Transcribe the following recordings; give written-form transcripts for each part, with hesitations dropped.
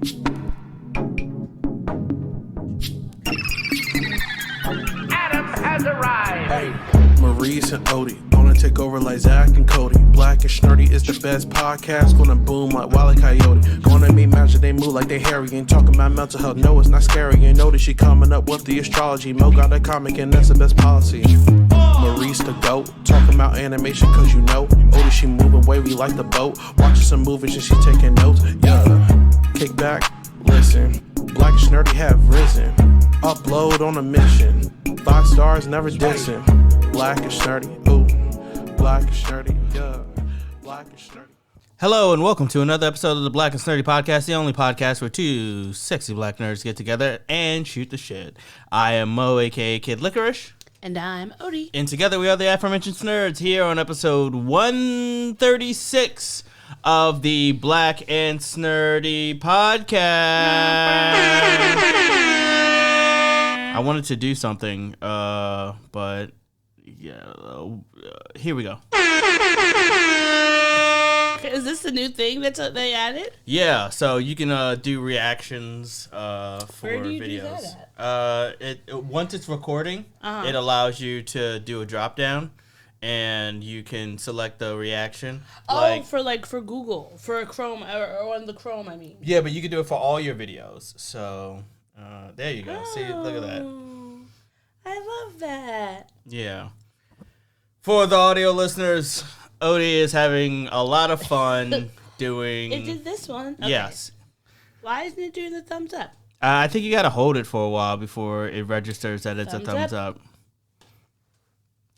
Adam has arrived. Hey, Maurice and Odie gonna take over like Zach and Cody. Black and Snurdy is the best podcast. Gonna boom like Wile E. Coyote. Gonna be magic, they move like they hairy. Ain't talking about mental health, no, it's not scary. You know that she coming up with the astrology. Mo got a comic and that's the best policy. Maurice the GOAT, talking about animation cause you know. Odie, she moving wavy like the boat. Watching some movies and she taking notes. Yeah, kick back, listen. Black and Snurdy have risen. Upload on a mission. 5 stars, never dissing. Black and Snurdy, ooh. Black and Snurdy, yeah. Black and Snurdy. Hello and welcome to another episode of the Black and Snurdy Podcast, the only podcast where two sexy black nerds get together and shoot the shit. I am Mo, aka Kid Licorish. And I'm Odie. And together we are the aforementioned Snurds here on episode 136 of the Black and Snurdy Podcast. I wanted to do something, but yeah, here we go. Is this the new thing that they added? Yeah, so you can do reactions for Where do you videos. do that at? Once it's recording, it allows you to do a drop down, and you can select the reaction. Oh, for Google, for Chrome or on the Chrome, I mean. Yeah, but you can do it for all your videos. So there you go. See, look at that. I love that. Yeah. For the audio listeners, Odie is having a lot of fun doing. It did this one. Okay. Yes. Why isn't it doing the thumbs up? I think you gotta hold it for a while before it registers that it's a thumbs up.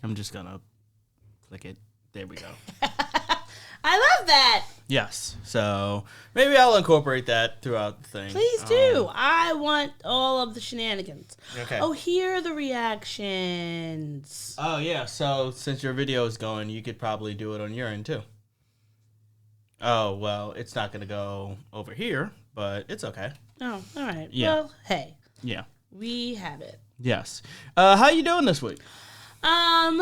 I'm just gonna click it. There we go. I love that. Yes. So maybe I'll incorporate that throughout the thing. Please do. I want all of the shenanigans. Okay. Oh, here are the reactions. Oh yeah. So since your video is going, you could probably do it on your end too. Oh well, it's not gonna go over here, but it's okay. Oh, all right. Yeah. Well, hey. Yeah. We have it. Yes. How you doing this week? I'm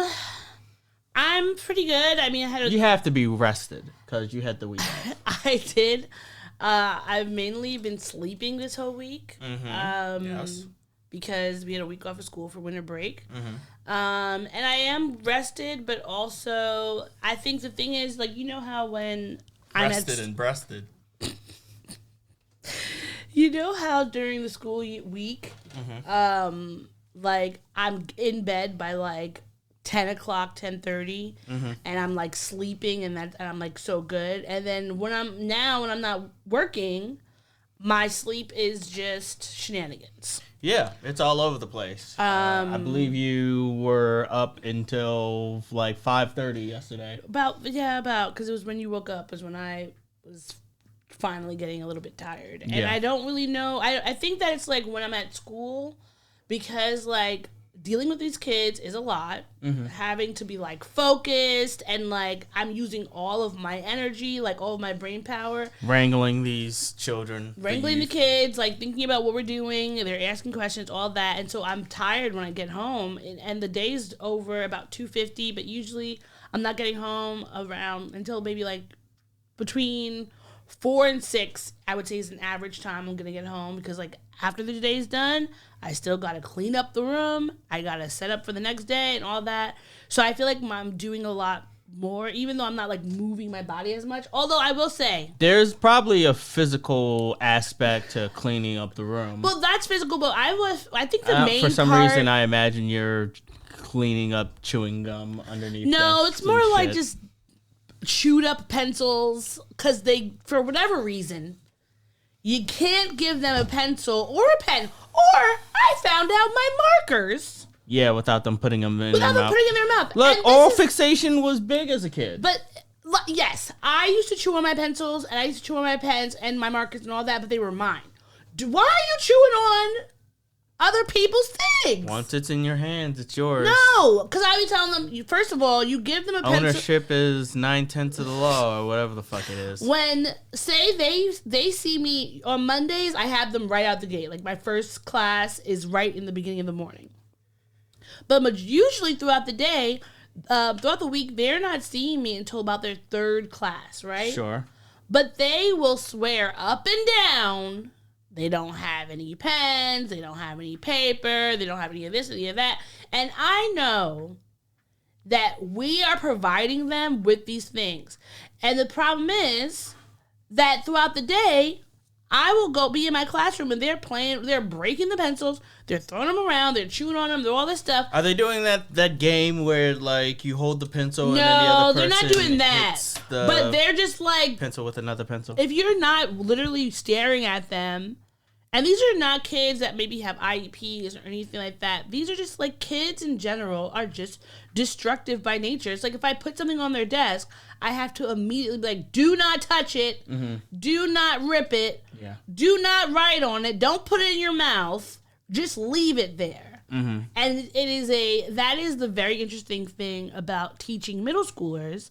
pretty good. I mean, You have to be rested because you had the week off. I did. I've mainly been sleeping this whole week. Yes. Because we had a week off of school for winter break. And I am rested, but also I think the thing is, like, you know how when Rested and breasted. You know how during the school week, like I'm in bed by like 10 o'clock, 10:30, and I'm like sleeping, and I'm like so good. And then when I'm not working, my sleep is just shenanigans. Yeah, it's all over the place. I believe you were up until like 5:30 yesterday. About because it was when you woke up was when I was finally getting a little bit tired. And I don't really know. I think that it's like when I'm at school, because like dealing with these kids is a lot. Having to be like focused, and like I'm using all of my energy, like all of my brain power. Wrangling these children. Wrangling the kids, like thinking about what we're doing, and they're asking questions, all that. And so I'm tired when I get home, and the day's over about 2:50, but usually I'm not getting home around until maybe like between 4 and 6, I would say, is an average time I'm gonna get home, because like after the day's done, I still gotta clean up the room, I gotta set up for the next day and all that. So I feel like I'm doing a lot more, even though I'm not like moving my body as much. Although I will say there's probably a physical aspect to cleaning up the room. Well, that's physical, but I think the main for some part, reason I imagine you're cleaning up chewing gum underneath. No, desks it's more and like shit. just chewed up pencils, because they, for whatever reason, you can't give them a pencil or a pen, or I found out my markers. Yeah, without them putting them in Without their them mouth. putting in their mouth. Look, And oral this is- fixation was big as a kid. But yes, I used to chew on my pencils, and I used to chew on my pens and my markers and all that, but they were mine. Why are you chewing on other people's things? Once it's in your hands, it's yours. No, because I be telling them, first of all, you give them a pencil. Ownership is 9/10 of the law, or whatever the fuck it is. When, say, they see me on Mondays, I have them right out the gate. Like, my first class is right in the beginning of the morning. But usually throughout the day, throughout the week, they're not seeing me until about their third class, right? Sure. But they will swear up and down they don't have any pens, they don't have any paper, they don't have any of this, any of that. And I know that we are providing them with these things. And the problem is that throughout the day, I will go be in my classroom and they're breaking the pencils, they're throwing them around, they're chewing on them, they're all this stuff. Are they doing that game where like you hold the pencil and then the other person they're not doing that. But they're just like pencil with another pencil. If you're not literally staring at them, and these are not kids that maybe have IEPs or anything like that. These are just like kids in general are just destructive by nature. It's like if I put something on their desk, I have to immediately be like, do not touch it. Mm-hmm. Do not rip it. Yeah. Do not write on it. Don't put it in your mouth. Just leave it there. Mm-hmm. And that is the very interesting thing about teaching middle schoolers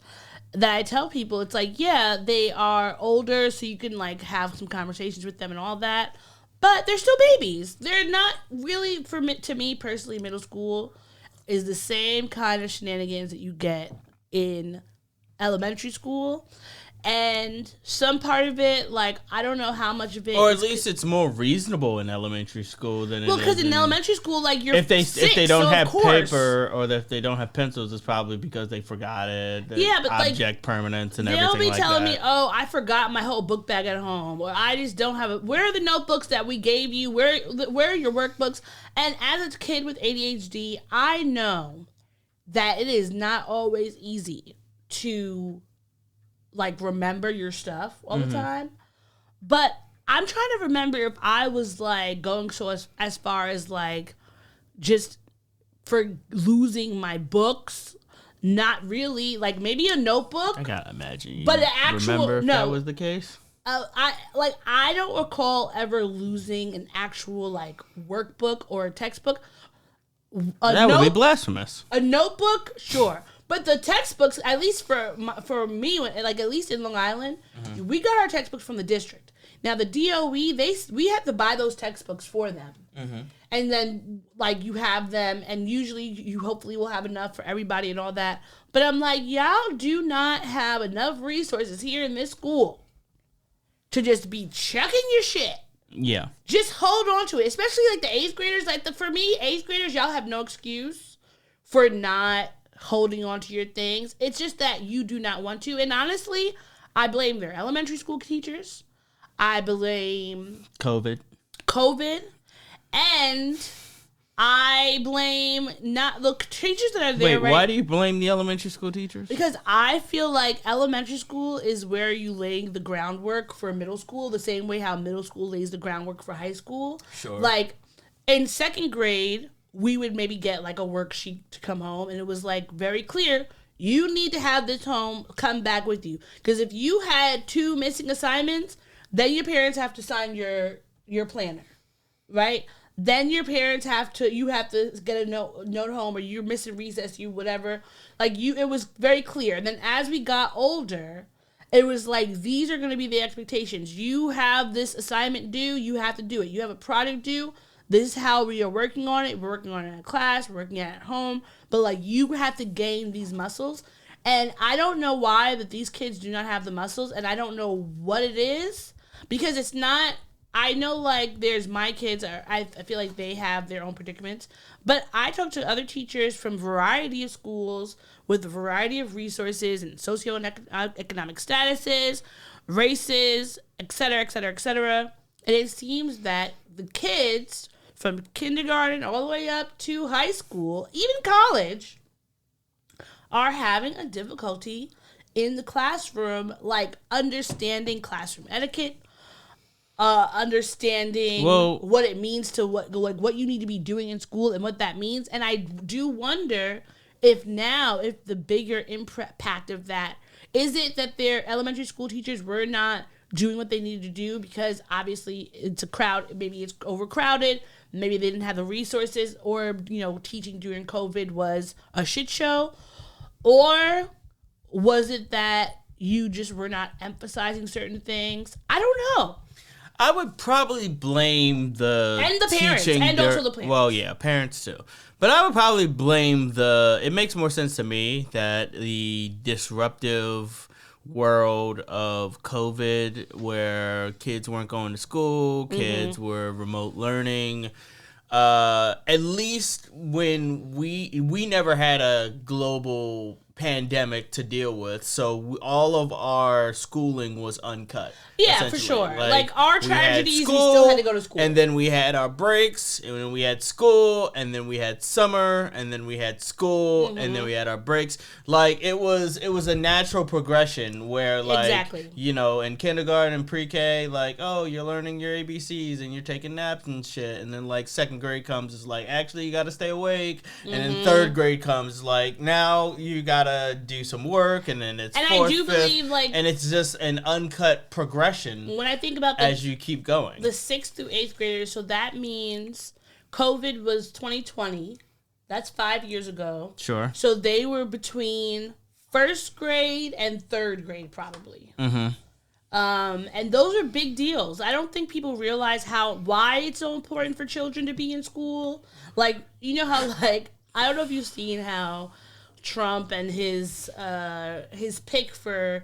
that I tell people. It's like, yeah, they are older, so you can like have some conversations with them and all that. But they're still babies. They're not really, to me personally, middle school is the same kind of shenanigans that you get in elementary school. And some part of it, like, I don't know how much of it. Or at least it's more reasonable in elementary school than well, because in elementary school, like, you're if they don't have paper or if they don't have pencils, it's probably because they forgot it. Yeah, but object like, permanence and everything like that. They'll be telling me, "Oh, I forgot my whole book bag at home," or "I just don't have it." Where are the notebooks that we gave you? Where are your workbooks? And as a kid with ADHD, I know that it is not always easy to like remember your stuff all the time, but I'm trying to remember if I was like going so as far as like just for losing my books. Not really, like maybe a notebook. I gotta imagine you but an actual remember if that was the case. I don't recall ever losing an actual like workbook or a textbook. That would be blasphemous. A notebook, sure. But the textbooks, at least for me, like at least in Long Island, we got our textbooks from the district. Now the DOE, we have to buy those textbooks for them, and then like you have them, and usually you hopefully will have enough for everybody and all that. But I'm like, y'all do not have enough resources here in this school to just be chucking your shit. Yeah, just hold on to it, especially like the 8th graders. Like for me, 8th graders, y'all have no excuse for not holding on to your things. It's just that you do not want to. And honestly, I blame their elementary school teachers. I blame COVID. And I blame not the teachers that are there. Wait, why do you blame the elementary school teachers? Because I feel like elementary school is where you lay the groundwork for middle school, the same way how middle school lays the groundwork for high school. Sure. Like in 2nd grade, we would maybe get like a worksheet to come home, and it was like very clear, you need to have this home come back with you. Because if you had 2 missing assignments, then your parents have to sign your planner, right? Then your parents have to get a note home, or you're missing recess, you whatever. Like it was very clear. And then as we got older, it was like, these are going to be the expectations. You have this assignment due, you have to do it. You have a project due. This is how we are working on it. We're working on it in class. We're working at home. But, like, you have to gain these muscles. And I don't know why that these kids do not have the muscles. And I don't know what it is. Because it's not... I know, like, there's my kids. I feel like they have their own predicaments. But I talk to other teachers from a variety of schools with a variety of resources and socioeconomic statuses, races, et cetera, et cetera, et cetera. And it seems that the kids from kindergarten all the way up to high school, even college, are having a difficulty in the classroom, like understanding classroom etiquette, understanding what it means to what you need to be doing in school and what that means. And I do wonder if the bigger impact of that, is it that their elementary school teachers were not doing what they needed to do because obviously it's a crowd, maybe it's overcrowded, maybe they didn't have the resources, or, teaching during COVID was a shit show? Or was it that you just were not emphasizing certain things? I don't know. I would probably blame the parents, and also the parents. Well, yeah, parents too. But I would probably blame it makes more sense to me that the disruptive world of COVID where kids weren't going to school, kids were remote learning. At least when we never had a global pandemic to deal with, so all of our schooling was uncut. Yeah, for sure. Like our tragedies, we still had to go to school. And then we had our breaks, and then we had school, and then we had summer, and then we had school, and then we had our breaks. Like it was a natural progression where like you know, in kindergarten and pre-K, like, oh, you're learning your ABCs and you're taking naps and shit, and then like second grade comes, it's like, actually you gotta stay awake, and then third grade comes, like, now you gotta do some work, and then it's and fourth, I do fifth, believe like, and it's just an uncut progression when I think about as you keep going, the 6th through 8th graders. So that means COVID was 2020. That's 5 years ago. Sure. So they were between first grade and third grade, probably. And those are big deals. I don't think people realize why it's so important for children to be in school. Like, you know how, like, I don't know if you've seen how Trump and his pick for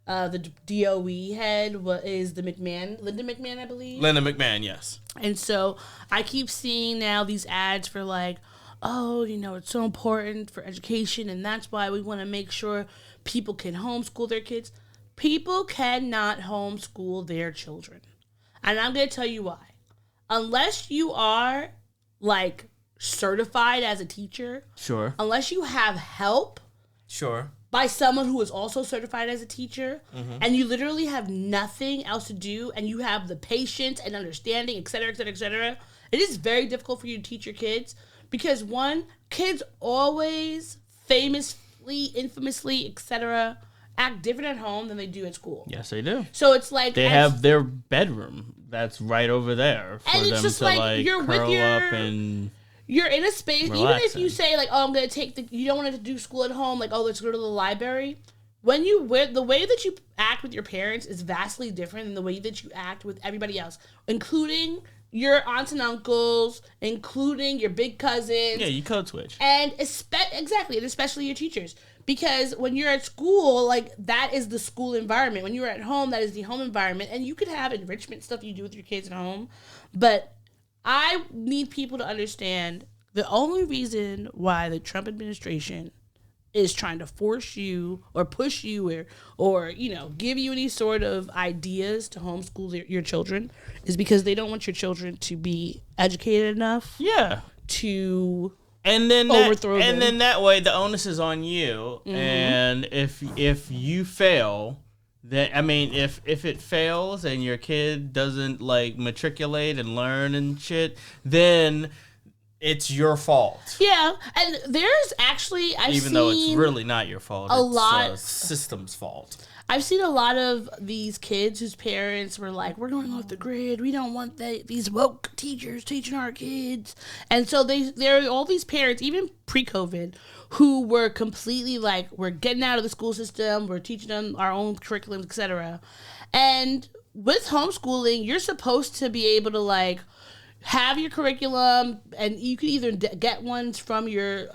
the DOE head is Linda McMahon, I believe. Linda McMahon, yes. And so I keep seeing now these ads for like, oh, you know, it's so important for education, and that's why we want to make sure people can homeschool their kids. People cannot homeschool their children. And I'm going to tell you why. Unless you are, like, certified as a teacher. Sure. Unless you have help. Sure. By someone who is also certified as a teacher, and you literally have nothing else to do, and you have the patience and understanding, et cetera, et cetera, et cetera, it is very difficult for you to teach your kids because, one, kids always infamously, et cetera, act different at home than they do at school. Yes, they do. So it's like they have their bedroom that's right over there for and it's them just to like you're curl with up and you're in a space. relaxing. Even if you say like, oh, I'm gonna you don't want to do school at home, like, oh, let's go to the library. The way that you act with your parents is vastly different than the way that you act with everybody else, including your aunts and uncles, including your big cousins. Yeah, you code switch. And especially your teachers. Because when you're at school, like, that is the school environment. When you're at home, that is the home environment. And you could have enrichment stuff you do with your kids at home. But I need people to understand the only reason why the Trump administration is trying to force you or push you or you know, give you any sort of ideas to homeschool your children is because they don't want your children to be educated enough. Yeah. To overthrow them. And then that way the onus is on you. And if you fail, then I mean if it fails and your kid doesn't like matriculate and learn and shit, then it's your fault. Yeah, and there's actually even though it's really not your fault, it's a system's fault. I've seen a lot of these kids whose parents were like, we're going off the grid. We don't want these woke teachers teaching our kids. And so there are all these parents, even pre-COVID, who were completely like, we're getting out of the school system. We're teaching them our own curriculum, etc. And with homeschooling, you're supposed to be able to like have your curriculum, and you can either get ones from your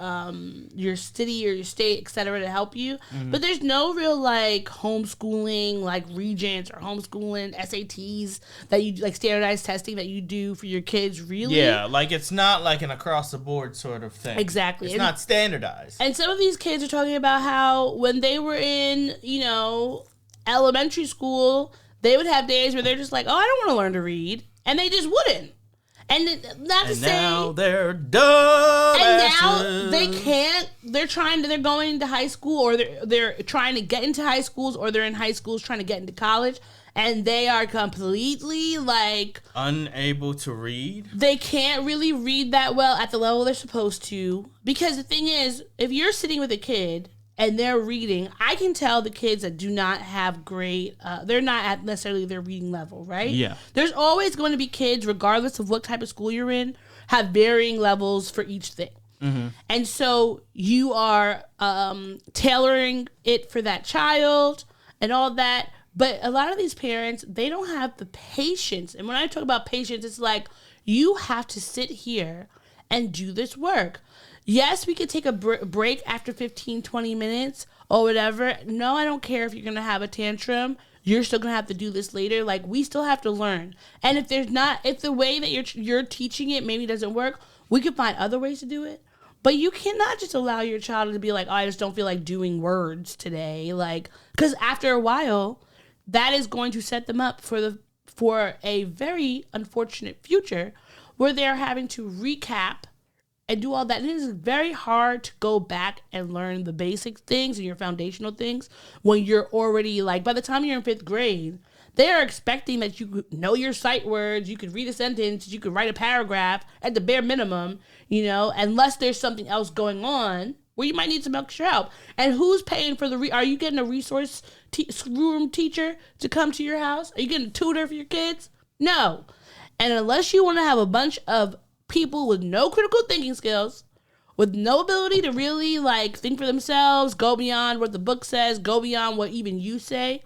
city or your state, etc., to help you. But there's no real like homeschooling, like regents or homeschooling SATs that you like standardized testing that you do for your kids. Really, yeah, like it's not like an across the board sort of thing. Exactly, it's not standardized. And some of these kids are talking about how when they were in, you know, elementary school, they would have days where they're just like, oh, I don't want to learn to read, and they just wouldn't. And not to say now they're dumb. And now they can't. They're going to high school, or they're trying to get into high schools, or they're in high schools trying to get into college, and they are completely like unable to read. They can't really read that well at the level they're supposed to. Because the thing is, if you're sitting with a kid and they're reading, I can tell the kids that do not have great, they're not at necessarily their reading level, right? Yeah. There's always going to be kids, regardless of what type of school you're in, have varying levels for each thing. And so you are tailoring it for that child and all that. But a lot of these parents, they don't have the patience. And when I talk about patience, it's like, you have to sit here and do this work. Yes, we could take a break after 15, 20 minutes. or whatever. No, I don't care if you're going to have a tantrum. You're still going to have to do this later. Like, we still have to learn. And if the way that you're teaching it maybe doesn't work, we can find other ways to do it. But you cannot just allow your child to be like, oh, I just don't feel like doing words today. Like, because after a while, that is going to set them up for a very unfortunate future where they're having to recap and do all that. And it is very hard to go back and learn the basic things and your foundational things when you're already, like, by the time you're in 5th grade, they are expecting that you know your sight words, you could read a sentence, you could write a paragraph at the bare minimum, you know, unless there's something else going on where you might need some extra help. And who's paying for are you getting a resource room teacher to come to your house? Are you getting a tutor for your kids? No. And unless you want to have a bunch of people with no critical thinking skills, with no ability to really, like, think for themselves, go beyond what the book says, go beyond what even you say,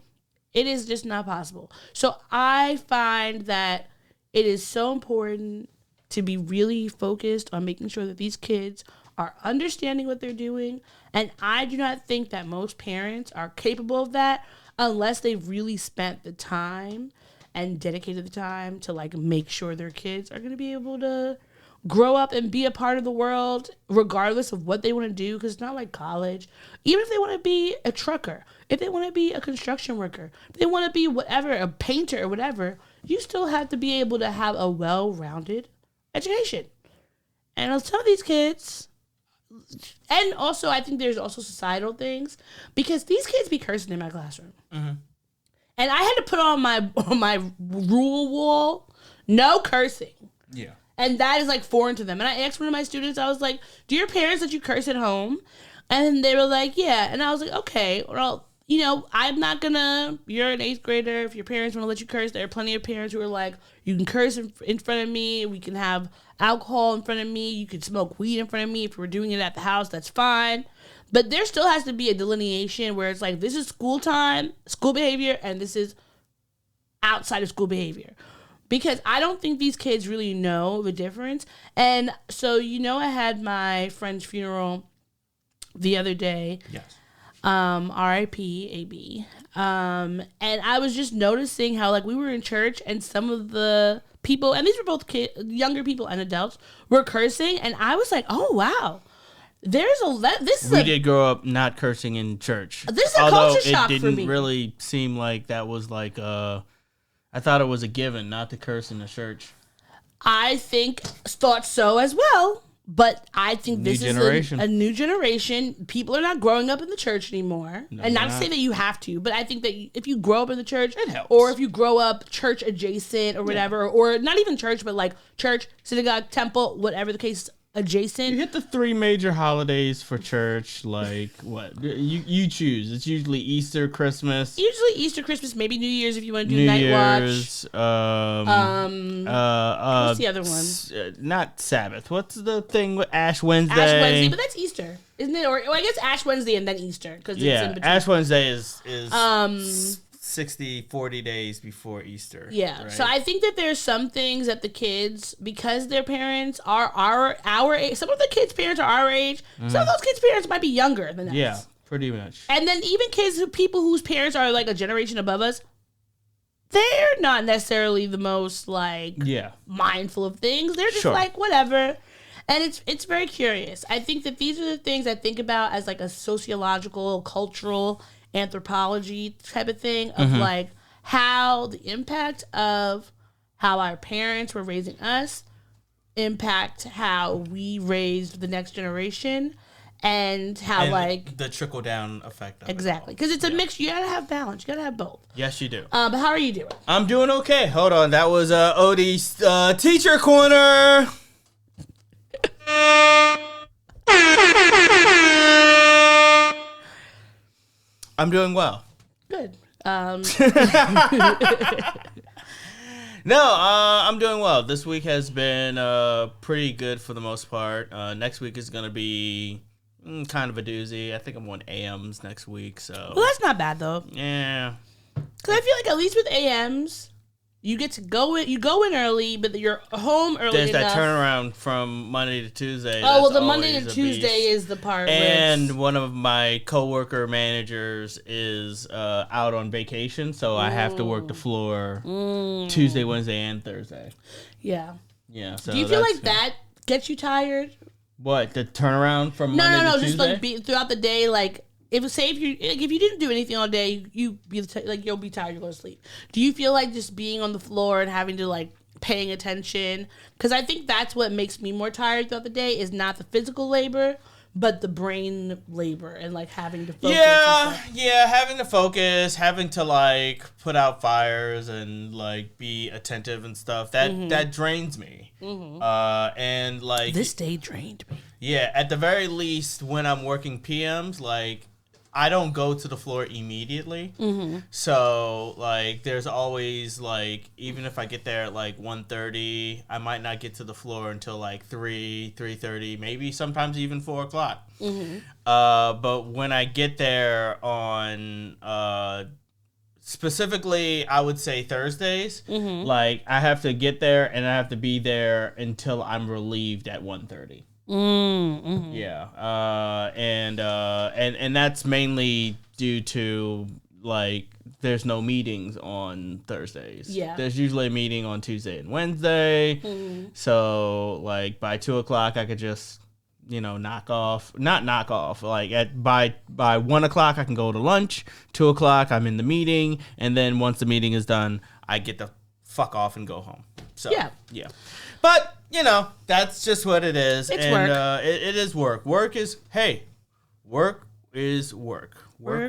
it is just not possible. So I find that it is so important to be really focused on making sure that these kids are understanding what they're doing. And I do not think that most parents are capable of that unless they've really spent the time and dedicated the time to, like, make sure their kids are going to be able to grow up and be a part of the world regardless of what they want to do, because it's not like college. Even if they want to be a trucker, if they want to be a construction worker, if they want to be whatever, a painter or whatever, you still have to be able to have a well-rounded education. And some of these kids, and also I think there's also societal things, because these kids be cursing in my classroom. Mm-hmm. And I had to put on my rule wall, no cursing. Yeah. And that is, like, foreign to them. And I asked one of my students, I was like, do your parents let you curse at home? And they were like, yeah. And I was like, okay, well, you know, I'm not gonna, you're an 8th grader. If your parents want to let you curse, there are plenty of parents who are like, you can curse in front of me. We can have alcohol in front of me. You can smoke weed in front of me. If we're doing it at the house, that's fine. But there still has to be a delineation where it's like, this is school time, school behavior, and this is outside of school behavior. Because I don't think these kids really know the difference. And so, you know, I had my friend's funeral the other day. Yes. R.I.P. A.B. And I was just noticing how, like, we were in church and some of the people, and these were both younger people and adults, were cursing. And I was like, oh, wow. We did grow up not cursing in church. This is a culture shock for me. Although it didn't really seem like that was like I thought it was a given not to curse in the church. I thought so as well, but I think this is a new generation. People are not growing up in the church anymore. No, and not to say that you have to, but I think that if you grow up in the church, it helps. Or if you grow up church adjacent or whatever, or not even church, but like church, synagogue, temple, whatever the case, adjacent. You hit the 3 major holidays for church, like what? You choose. It's usually Easter, Christmas. Usually Easter, Christmas, maybe New Year's if you want to do night watch. What's the other one? Not Sabbath. What's the thing with Ash Wednesday? Ash Wednesday, but that's Easter, isn't it? Or I guess Ash Wednesday and then Easter, because it's in between. Ash Wednesday is 40 days before Easter. Yeah. Right? So I think that there's some things that the kids, because their parents are our age, some of the kids' parents are our age, some of those kids' parents might be younger than us. Yeah, pretty much. And then even people whose parents are like a generation above us, they're not necessarily the most like mindful of things. They're just like, whatever. And it's very curious. I think that these are the things I think about as like a sociological, cultural anthropology type of thing of like how the impact of how our parents were raising us impact how we raised the next generation, and how like the trickle down effect of exactly, because it's a mix. You gotta have balance, you gotta have both. Yes, you do. But how are you doing? I'm doing okay. Hold on, that was Odie's teacher corner. I'm doing well. Good. No, I'm doing well. This week has been pretty good for the most part. Next week is going to be kind of a doozy. I think I'm on AMs next week. So. Well, that's not bad, though. Yeah. Because I feel like at least with AMs, You get to go in. You go in early, but you're home early There's enough. that turnaround from Monday to Tuesday. Oh, well, the Monday to Tuesday is the part. And one of my coworker managers is out on vacation, so I have to work the floor Tuesday, Wednesday, and Thursday. Yeah. Yeah. So do you feel like that gets you tired? What, the turnaround from Monday to Tuesday? Just like throughout the day, like. If you didn't do anything all day, you'll be tired, you'll go to sleep. Do you feel like just being on the floor and having to like paying attention? Because I think that's what makes me more tired throughout the day is not the physical labor, but the brain labor and like having to focus. Yeah, having to focus, having to like put out fires and like be attentive and stuff. That drains me. Mm-hmm. And like this day drained me. Yeah, at the very least, when I'm working PMs, like. I don't go to the floor immediately. Mm-hmm. So, like, there's always, like, even if I get there at, like, 1:30, I might not get to the floor until, like, 3:30, maybe sometimes even 4 o'clock. Mm-hmm. But when I get there on, specifically, I would say Thursdays, like, I have to get there and I have to be there until I'm relieved at 1:30. Mm-hmm. Yeah, and that's mainly due to like there's no meetings on Thursdays. Yeah, there's usually a meeting on Tuesday and Wednesday. Mm-hmm. So like by 2 o'clock, I could just not knock off. Like by 1 o'clock, I can go to lunch. 2 o'clock, I'm in the meeting, and then once the meeting is done, I get the fuck off and go home. So yeah, but. That's just what it is. It's work. It is work. Work is work. Work.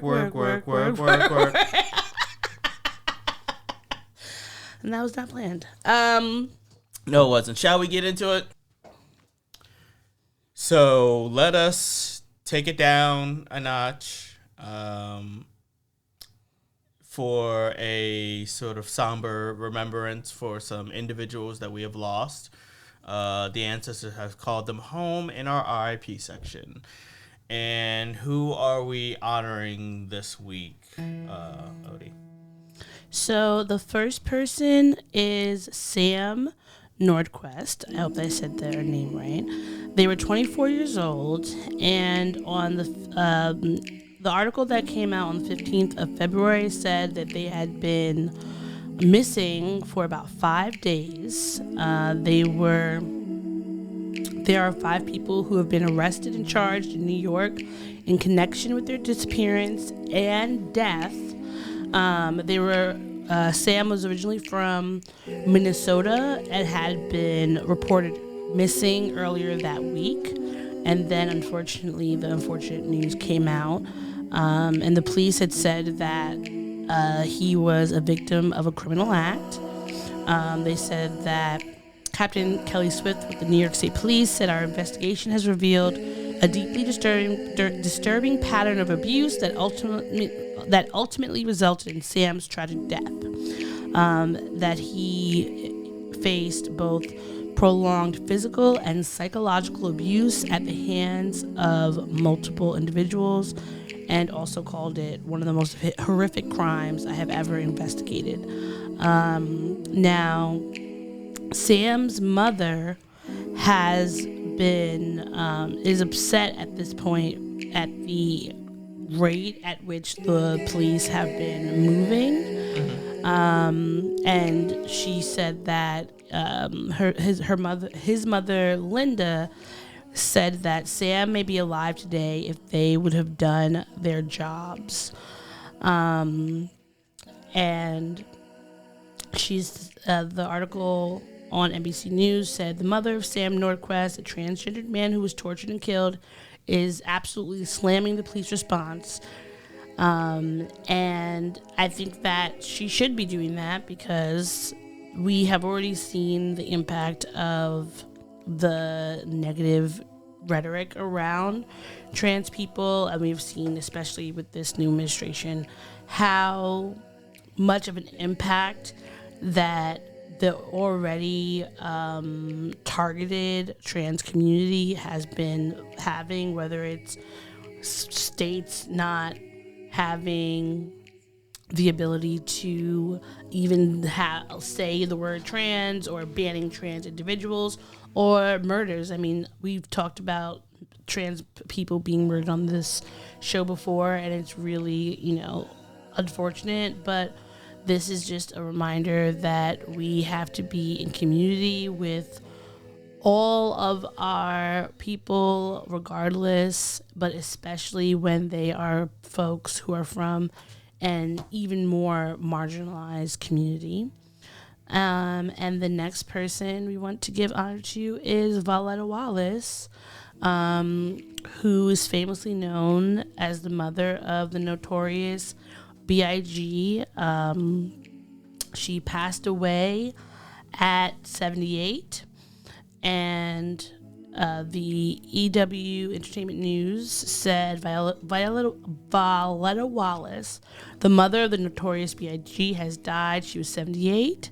And that was not planned. No, it wasn't. Shall we get into it? So let us take it down a notch for a sort of somber remembrance for some individuals that we have lost. The ancestors have called them home in our RIP section. And who are we honoring this week, Odie? So the first person is Sam Nordquist. I hope I said their name right. They were 24 years old, and on the article that came out on the 15th of February said that they had been missing for about 5 days. There are 5 people who have been arrested and charged in New York in connection with their disappearance and death. Sam was originally from Minnesota and had been reported missing earlier that week. And then, unfortunately, the unfortunate news came out. And the police had said that he was a victim of a criminal act. They said that Captain Kelly Swift with the New York State Police said our investigation has revealed a deeply disturbing pattern of abuse that ultimately resulted in Sam's tragic death. That he faced both prolonged physical and psychological abuse at the hands of multiple individuals, and also called it one of the most horrific crimes I have ever investigated. Now, Sam's mother has been is upset at this point at the rate at which the police have been moving. Mm-hmm. And she said that his mother Linda said that Sam may be alive today if they would have done their jobs. And she's the article on NBC News said the mother of Sam Nordquist, a transgendered man who was tortured and killed, is absolutely slamming the police response. And I think that she should be doing that because we have already seen the impact of the negative rhetoric around trans people, and we've seen, especially with this new administration, how much of an impact that the already targeted trans community has been having, whether it's states not having the ability to even say the word trans, or banning trans individuals, or murders. I mean, we've talked about trans people being murdered on this show before, and it's really, unfortunate, but this is just a reminder that we have to be in community with all of our people, regardless, but especially when they are folks who are from an even more marginalized community. And the next person we want to give honor to is Valetta Wallace, who is famously known as the mother of the Notorious B.I.G. She passed away at 78, and the EW Entertainment News said Valetta Wallace, the mother of the Notorious B.I.G., has died. She was 78.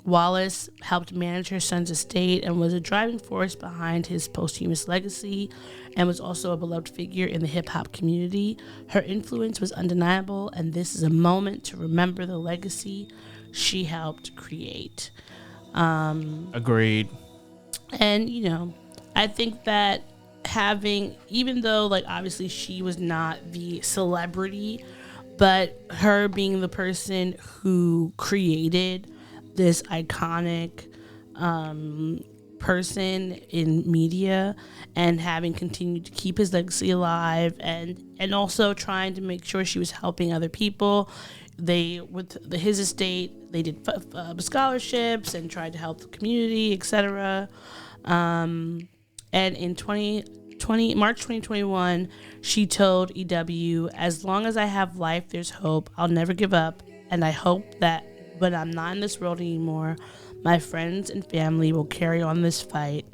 Wallace helped manage her son's estate and was a driving force behind his posthumous legacy, and was also a beloved figure in the hip-hop community. Her influence was undeniable, and this is a moment to remember the legacy she helped create. Agreed. And, I think that even though, obviously she was not the celebrity, but her being the person who created this iconic person in media, and having continued to keep his legacy alive, and also trying to make sure she was helping other people. With his estate, they did scholarships and tried to help the community, etc. And in March 2021, she told EW, "As long as I have life, there's hope. I'll never give up, and I hope that when I'm not in this world anymore, my friends and family will carry on this fight.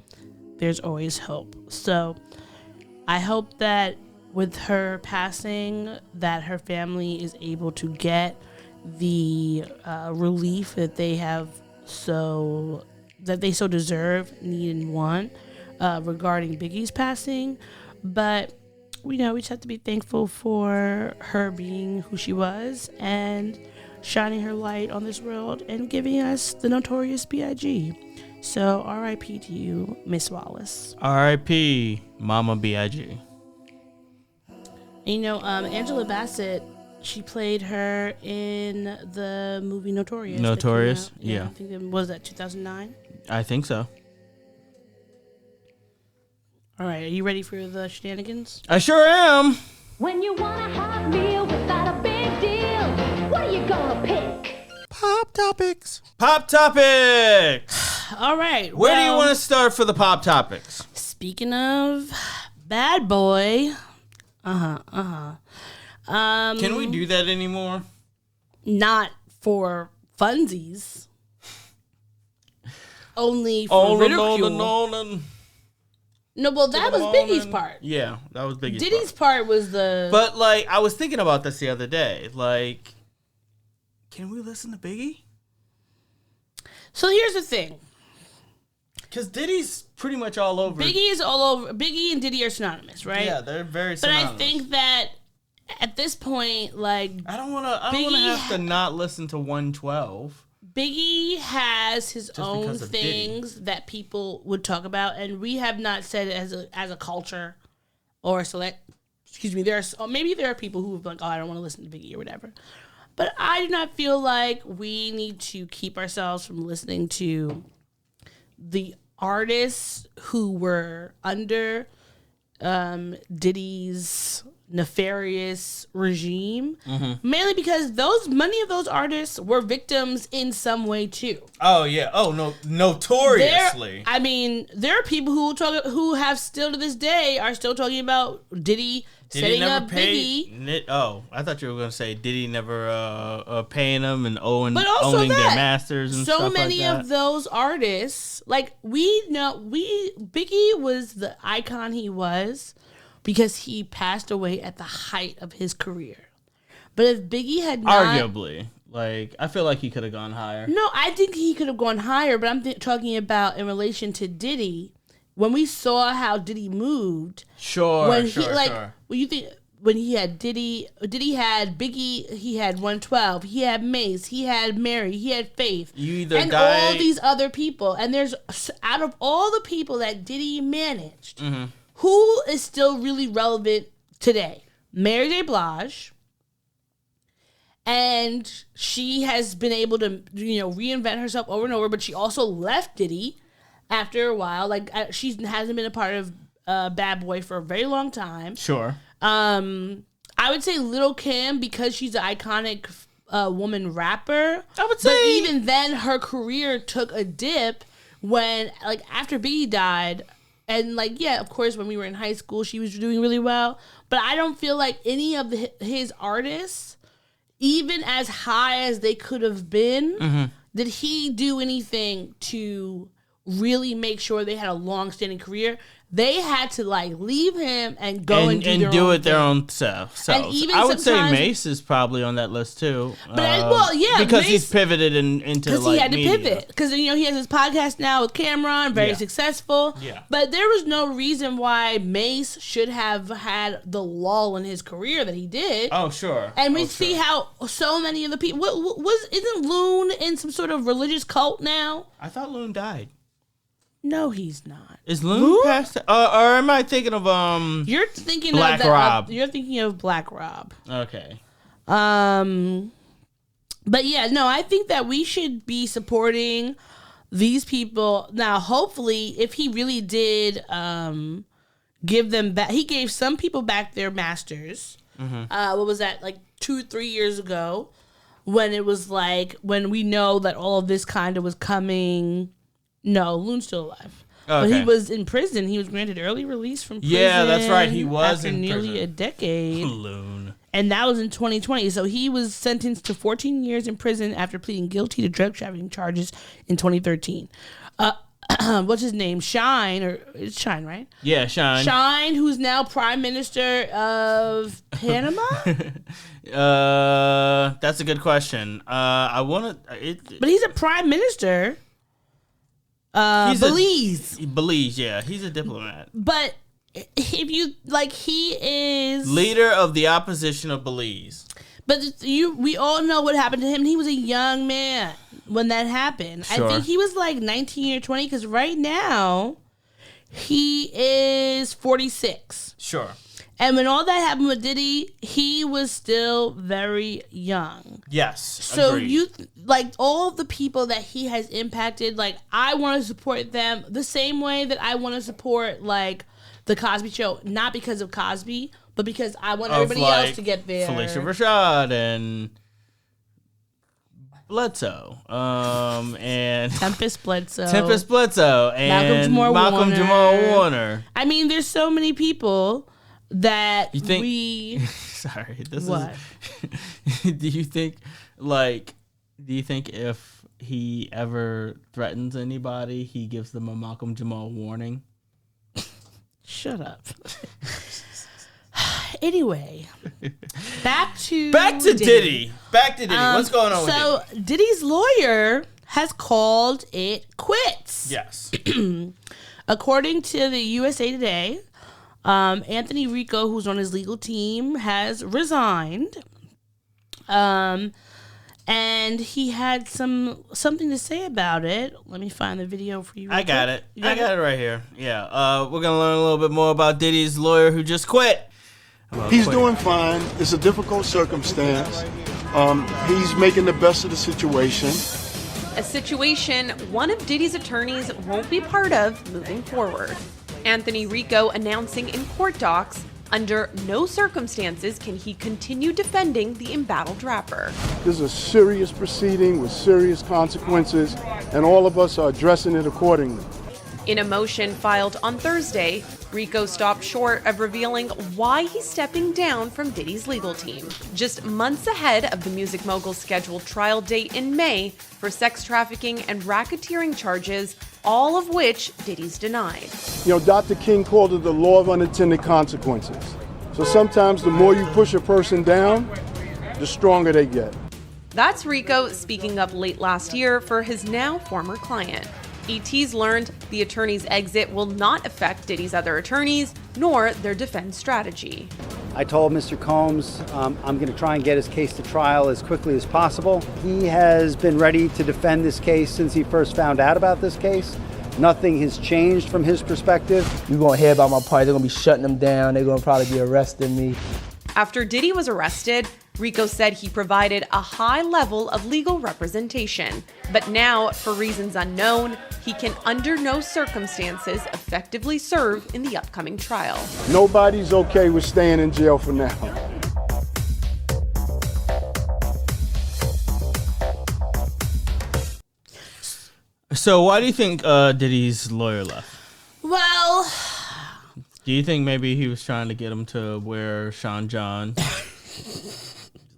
There's always hope." So I hope that with her passing, that her family is able to get the relief that they so deserve, need, and want regarding Biggie's passing. But we just have to be thankful for her being who she was and shining her light on this world and giving us the Notorious B.I.G. So R.I.P. to you, Miss Wallace. R.I.P. Mama B.I.G. Angela Bassett, she played her in the movie Notorious. Notorious? Yeah. I think was that 2009? I think so. All right, are you ready for the shenanigans? I sure am. When you want a hot meal without a big deal, what are you gonna pick? Pop topics. Pop topics. All right. Where do you want to start for the pop topics? Speaking of Bad Boy. Can we do that anymore? Not for funsies. Only for ridicule. No, well, that was Biggie's part. Yeah, that was Biggie's Diddy's part was the... But, I was thinking about this the other day. Can we listen to Biggie? So here's the thing. Because Diddy's pretty much all over. Biggie is all over. Biggie and Diddy are synonymous, right? Yeah, they're very synonymous. But I think that at this point, I don't want to have to not listen to 112. Biggie has his own things that people would talk about, and we have not said it as a culture or a select. Excuse me. Maybe there are people who are I don't want to listen to Biggie or whatever. But I do not feel like we need to keep ourselves from listening to the artists who were under Diddy's nefarious regime, mainly because many of those artists were victims in some way too. Oh yeah. Oh no, notoriously. There are people who have still to this day are still talking about Diddy setting up Biggie. I thought you were going to say Diddy never paying them and owning their masters and stuff like that. So many of those artists, Biggie was the icon he was because he passed away at the height of his career. But if Biggie had not... Arguably. I feel like he could have gone higher. No, I think he could have gone higher, but I'm talking about in relation to Diddy. When we saw how Diddy moved... Sure. When you think... when he had Diddy had Biggie, he had 112, he had Mace, he had Mary, he had Faith, all these other people. And there's, out of all the people that Diddy managed, who is still really relevant today? Mary J. Blige. And she has been able to, reinvent herself over and over, but she also left Diddy after a while. Like, she hasn't been a part of Bad Boy for a very long time. Sure. I would say Lil' Kim, because she's an iconic woman rapper. I would say. But even then, her career took a dip when, like, after Biggie died. And, like, yeah, of course, when we were in high school, she was doing really well. But I don't feel like any of his artists, even as high as they could have been, did he do anything to really make sure they had a long-standing career. They had to like leave him and go and do their own self. And even I would say Mace is probably on that list too. But because Mace, he's pivoted into like he had to media. pivot because he has his podcast now with Cameron, very successful. Yeah. But there was no reason why Mace should have had the lull in his career that he did. Oh sure. And we see how so many of the people isn't Loon in some sort of religious cult now? I thought Loon died. No, he's not. Is Loon past? Or am I thinking of You're thinking Black of Rob? You're thinking of Black Rob. Okay. But yeah, no, I think that we should be supporting these people. Now, hopefully, if he really did give them back, he gave some people back their masters. What was that, like 2-3 years ago, when it was like, when we know that all of this kind of was coming. No, Loon's still alive. Okay. But he was in prison. He was granted early release from prison. Yeah, that's right. He was after in nearly prison. a decade. Loon. And that was in 2020. So he was sentenced to 14 years in prison after pleading guilty to drug trafficking charges in 2013. What's his name? Shine, or it's Shine, right? Yeah, Shine. Shine, who's now Prime Minister of Panama? That's a good question. But he's a Prime Minister. Belize. Belize, yeah. He's a diplomat. But if you, like, he is... leader of the opposition of Belize. But we all know what happened to him. He was a young man when that happened. Sure. I think he was like 19 or 20, because right now, he is 46. Sure. And when all that happened with Diddy, he was still very young. Yes. So agreed. like all the people that he has impacted, like I want to support them the same way that I want to support like the Cosby Show, not because of Cosby, but because I want everybody else to get there. Felicia Rashad and Bledsoe, and Tempest Bledsoe, and Malcolm Jamal Warner. I mean, there's so many people that you think, we. Sorry, this what? is. Do you think if he ever threatens anybody, he gives them a Malcolm Jamal warning? Shut up. Anyway, back to Diddy. What's going on with Diddy? So Diddy's lawyer has called it quits. Yes. According to the USA Today, Anthony Rico, who's on his legal team, has resigned. And he had something to say about it. Let me find the video for you. I got it. I got it right here. Yeah. We're gonna learn a little bit more about Diddy's lawyer who just quit. He's doing fine. It's a difficult circumstance. He's making the best of the situation. A situation one of Diddy's attorneys won't be part of moving forward. Anthony Rico announcing in court docs, under no circumstances can he continue defending the embattled rapper. This is a serious proceeding with serious consequences, and all of us are addressing it accordingly. In a motion filed on Thursday, Rico stopped short of revealing why he's stepping down from Diddy's legal team, just months ahead of the music mogul's scheduled trial date in May for sex trafficking and racketeering charges, all of which Diddy's denied. You know, Dr. King called it the law of unintended consequences. So sometimes the more you push a person down, the stronger they get. That's Rico speaking up late last year for his now former client. ET's learned the attorney's exit will not affect Diddy's other attorneys, nor their defense strategy. I told Mr. Combs I'm going to try and get his case to trial as quickly as possible. He has been ready to defend this case since he first found out about this case. Nothing has changed from his perspective. You're going to hear about my party. They're going to be shutting them down. They're going to probably be arresting me. After Diddy was arrested, Rico said he provided a high level of legal representation. But now, for reasons unknown, he can under no circumstances effectively serve in the upcoming trial. Nobody's okay with staying in jail for now. So why do you think Diddy's lawyer left? Well, do you think maybe he was trying to get him to wear Sean John?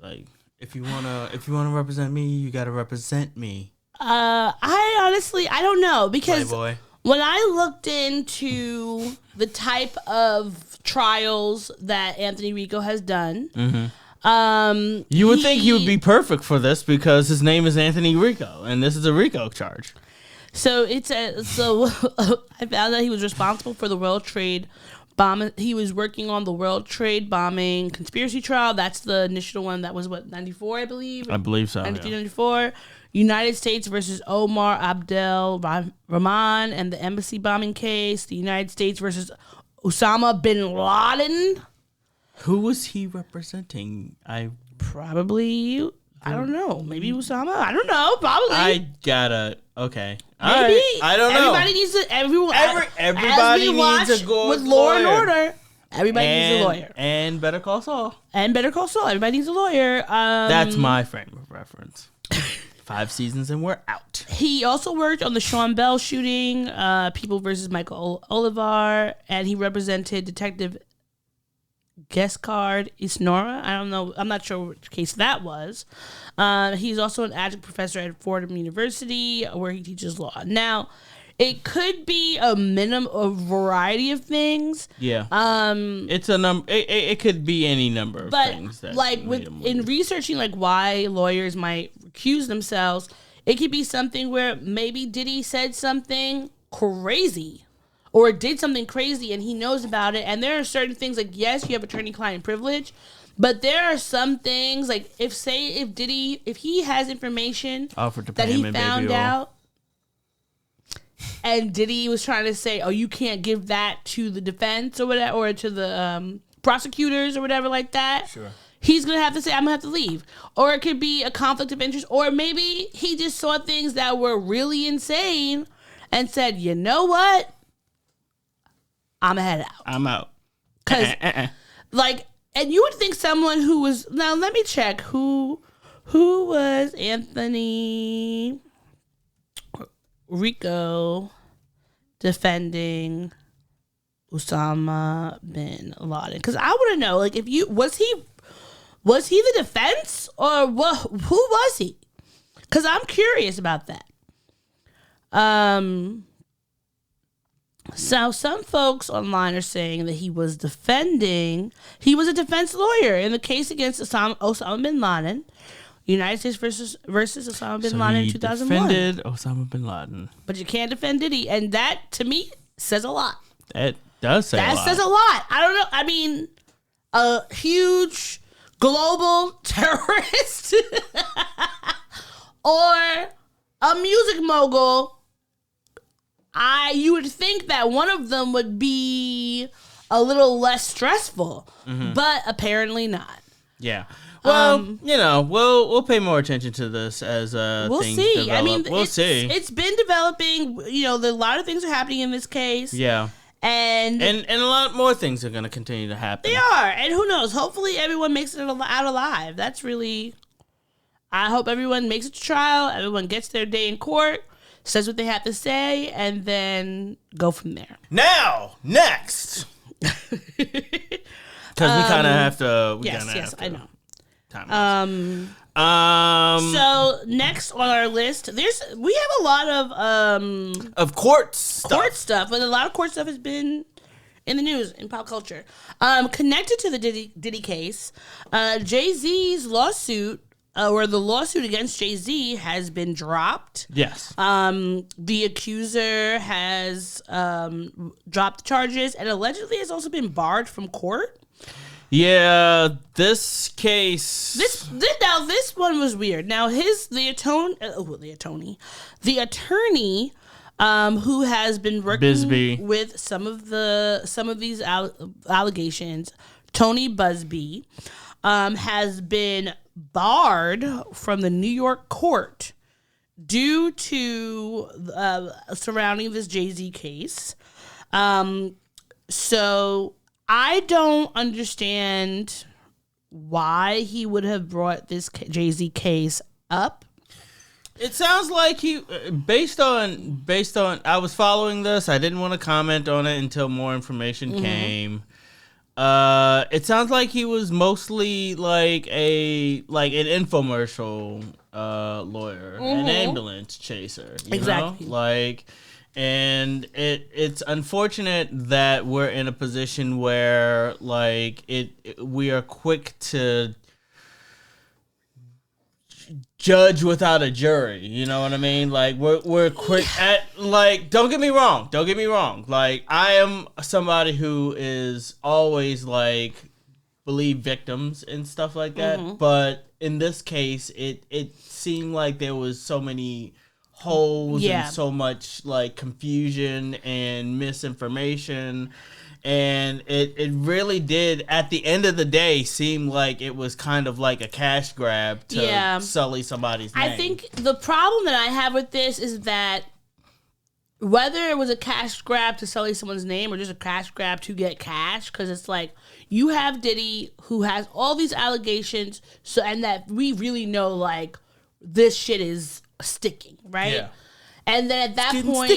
Like, if you wanna represent me, you gotta represent me. I honestly don't know, because Playboy. When I looked into the type of trials that Anthony Rico has done, you would think he would be perfect for this because his name is Anthony Rico, and this is a Rico charge. So I found that he was responsible for the World Trade bomb. He was working on the World Trade bombing conspiracy trial. That's the initial one that was 94, I believe. I believe so. 1994. United States versus Omar Abdel Rahman and the embassy bombing case. The United States versus Osama bin Laden. Who was he representing? I don't know. Maybe Osama? I don't know. Probably. Okay. Maybe. I don't know. Everybody needs to. Everybody needs a good with Law and Order. Everybody needs a lawyer. And Better Call Saul. Everybody needs a lawyer. That's my frame of reference. 5 seasons and we're out. He also worked on the Sean Bell shooting, People versus Michael Oliver, and he represented Detective Guestcard Isnora. I don't know. I'm not sure which case that was. He's also an adjunct professor at Fordham University, where he teaches law. Now, it could be a variety of things. Yeah. It's a number. It could be any number of things. That in researching why lawyers might recuse themselves, it could be something where maybe Diddy said something crazy. Or did something crazy and he knows about it. And there are certain things yes, you have attorney-client privilege, but there are some things if Diddy, if he has information that he found out, and Diddy was trying to say, oh, you can't give that to the defense or whatever, or to the prosecutors or whatever like that. Sure. He's going to have to say, I'm going to have to leave. Or it could be a conflict of interest. Or maybe he just saw things that were really insane and said, you know what? I'm head out. I'm out. Because, and you would think someone who was, now let me check, who was Anthony Rico defending Osama bin Laden? Because I want to know, was he the defense or who was he? Because I'm curious about that. So some folks online are saying that he was a defense lawyer in the case against Osama bin Laden, United States versus Osama bin Laden in 2001. Defended Osama bin Laden. But you can't defend Diddy, and that, to me, says a lot. It does say a lot. That says a lot. I don't know. I mean, a huge global terrorist or a music mogul, you would think that one of them would be a little less stressful, but apparently not. Yeah. Well, we'll pay more attention to this as we'll things see. develop. I mean, we'll see. It's been developing. A lot of things are happening in this case. Yeah. And a lot more things are going to continue to happen. They are, and who knows? Hopefully, everyone makes it out alive. That's really. I hope everyone makes it to trial. Everyone gets their day in court, says what they have to say, and then go from there. Now, next, because we kind of have to. Yes, I know. So next on our list, we have a lot of court stuff, but a lot of court stuff has been in the news in pop culture. Connected to the Diddy case, Jay-Z's lawsuit. Or the lawsuit against Jay-Z has been dropped. Yes. The accuser has dropped the charges and allegedly has also been barred from court. Yeah, this case. This one was weird. Now the attorney, who has been working Bisbee. with some of these allegations, Tony Busby, has been barred from the New York court due to surrounding this Jay-Z case. So I don't understand why he would have brought this Jay-Z case up. It sounds like he, based on, I was following this. I didn't want to comment on it until more information came. It sounds like he was mostly like an infomercial lawyer, an ambulance chaser. You Exactly. know? And it's unfortunate that we're in a position where we are quick to judge without a jury. You know what I mean? We're quick at don't get me wrong. I am somebody who is always believe victims and stuff like that. But in this case, it seemed like there was so many holes and so much confusion and misinformation, and it really did at the end of the day seem like it was kind of like a cash grab to sully somebody's name. I think the problem that I have with this is that whether it was a cash grab to sully someone's name or just a cash grab to get cash, because it's like you have Diddy who has all these allegations, and that we really know this shit is sticking, right? Yeah. And then at that point,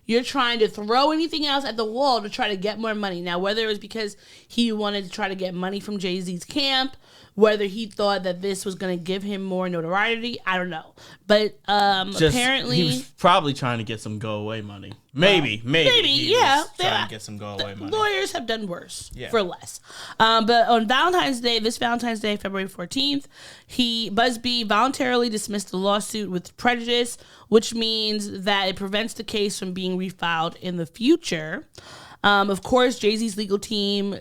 you're trying to throw anything else at the wall to try to get more money. Now, whether it was because he wanted to try to get money from Jay-Z's camp, whether he thought that this was going to give him more notoriety, I don't know. But apparently, he was probably trying to get some go-away money. Maybe, yeah. Trying to get some go-away money. Lawyers have done worse for less. But on Valentine's Day, February 14th, Busby voluntarily dismissed the lawsuit with prejudice, which means that it prevents the case from being refiled in the future. Of course, Jay-Z's legal team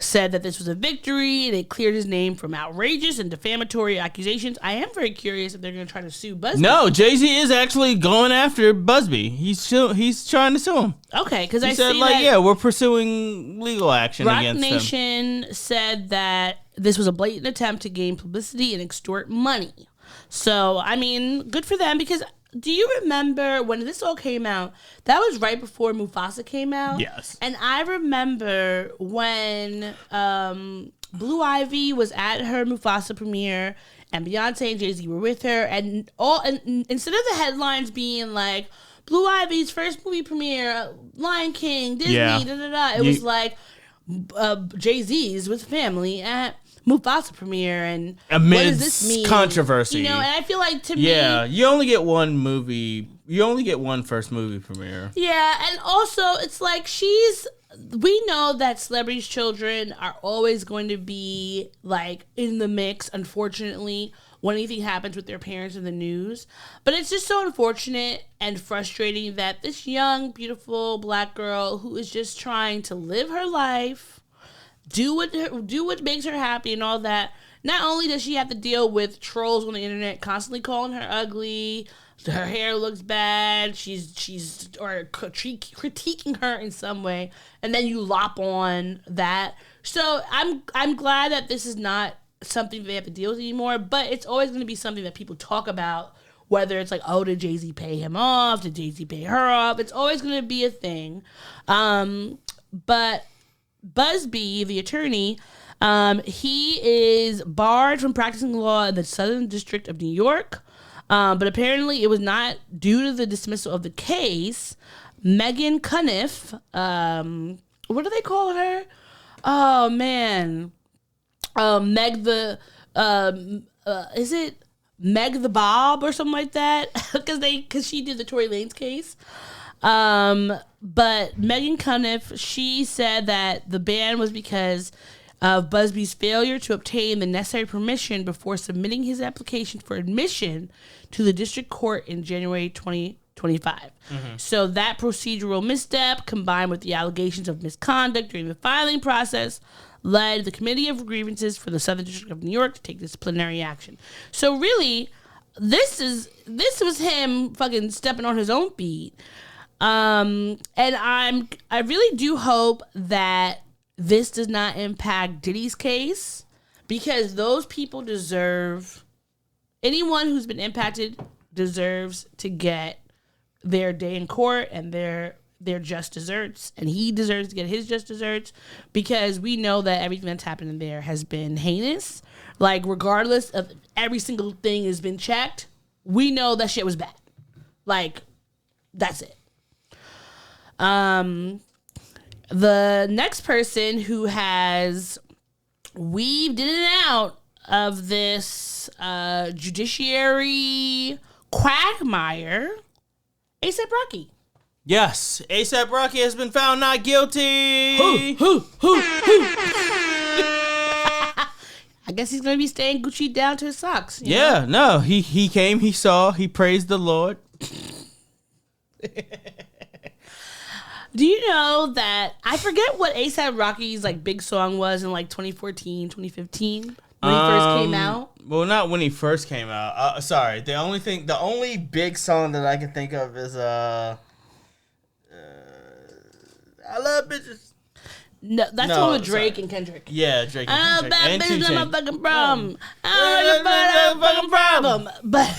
said that this was a victory and it cleared his name from outrageous and defamatory accusations. I am very curious if they're going to try to sue Busby. No, Jay-Z is actually going after Busby. He's trying to sue him. Okay, because I said that we're pursuing legal action Rock against Nation said that this was a blatant attempt to gain publicity and extort money. So, I mean, good for them, because do you remember when this all came out? That was right before Mufasa came out. Yes. And I remember when Blue Ivy was at her Mufasa premiere and Beyonce and Jay-Z were with her, and instead of the headlines being like Blue Ivy's first movie premiere, Lion King, Disney, it was like Jay-Z's with family at Mufasa premiere, and what does this mean? Controversy. You know, and I feel like to me, you only get one movie. You only get one first movie premiere. Yeah, and also it's like we know that celebrities' children are always going to be in the mix, unfortunately, when anything happens with their parents in the news. But it's just so unfortunate and frustrating that this young, beautiful black girl who is just trying to live her life, do what makes her happy and all that, not only does she have to deal with trolls on the internet constantly calling her ugly, her hair looks bad, she's critiquing her in some way, and then you lop on that. So I'm glad that this is not something they have to deal with anymore, but it's always going to be something that people talk about, whether it's did Jay-Z pay him off, did Jay-Z pay her off? It's always going to be a thing. But Busby, the attorney, he is barred from practicing law in the Southern District of New York. But apparently it was not due to the dismissal of the case. Megan Cuniff, what do they call her? Oh, man. Meg the, is it Meg the Bob or something like that? Because she did the Tory Lanez case. But Megan Cuniff, she said that the ban was because of Busby's failure to obtain the necessary permission before submitting his application for admission to the district court in January 2020. 25. So that procedural misstep, combined with the allegations of misconduct during the filing process, led the Committee of Grievances for the Southern District of New York to take disciplinary action. So really, this was him fucking stepping on his own feet. And I really do hope that this does not impact Diddy's case, because those people deserve, anyone who's been impacted deserves to get their day in court and their just desserts, and he deserves to get his just desserts, because we know that everything that's happened in there has been heinous. Like, regardless of every single thing has been checked, we know that shit was bad. Like, that's it. The next person who has weaved in and out of this judiciary quagmire, A$AP Rocky. Yes, A$AP Rocky has been found not guilty. Who? I guess he's going to be staying Gucci down to his socks. Yeah, no, he came, he saw, he praised the Lord. Do you know that I forget what A$AP Rocky's like big song was in like 2014, 2015 when he first came out? Well, not when he first came out. Sorry, the only big song that I can think of is I Love Bitches. No, that's the one with Drake and Kendrick. Yeah, Drake and Kendrick. And 2 Chainz. I'm a fucking problem. I'm a fucking problem. But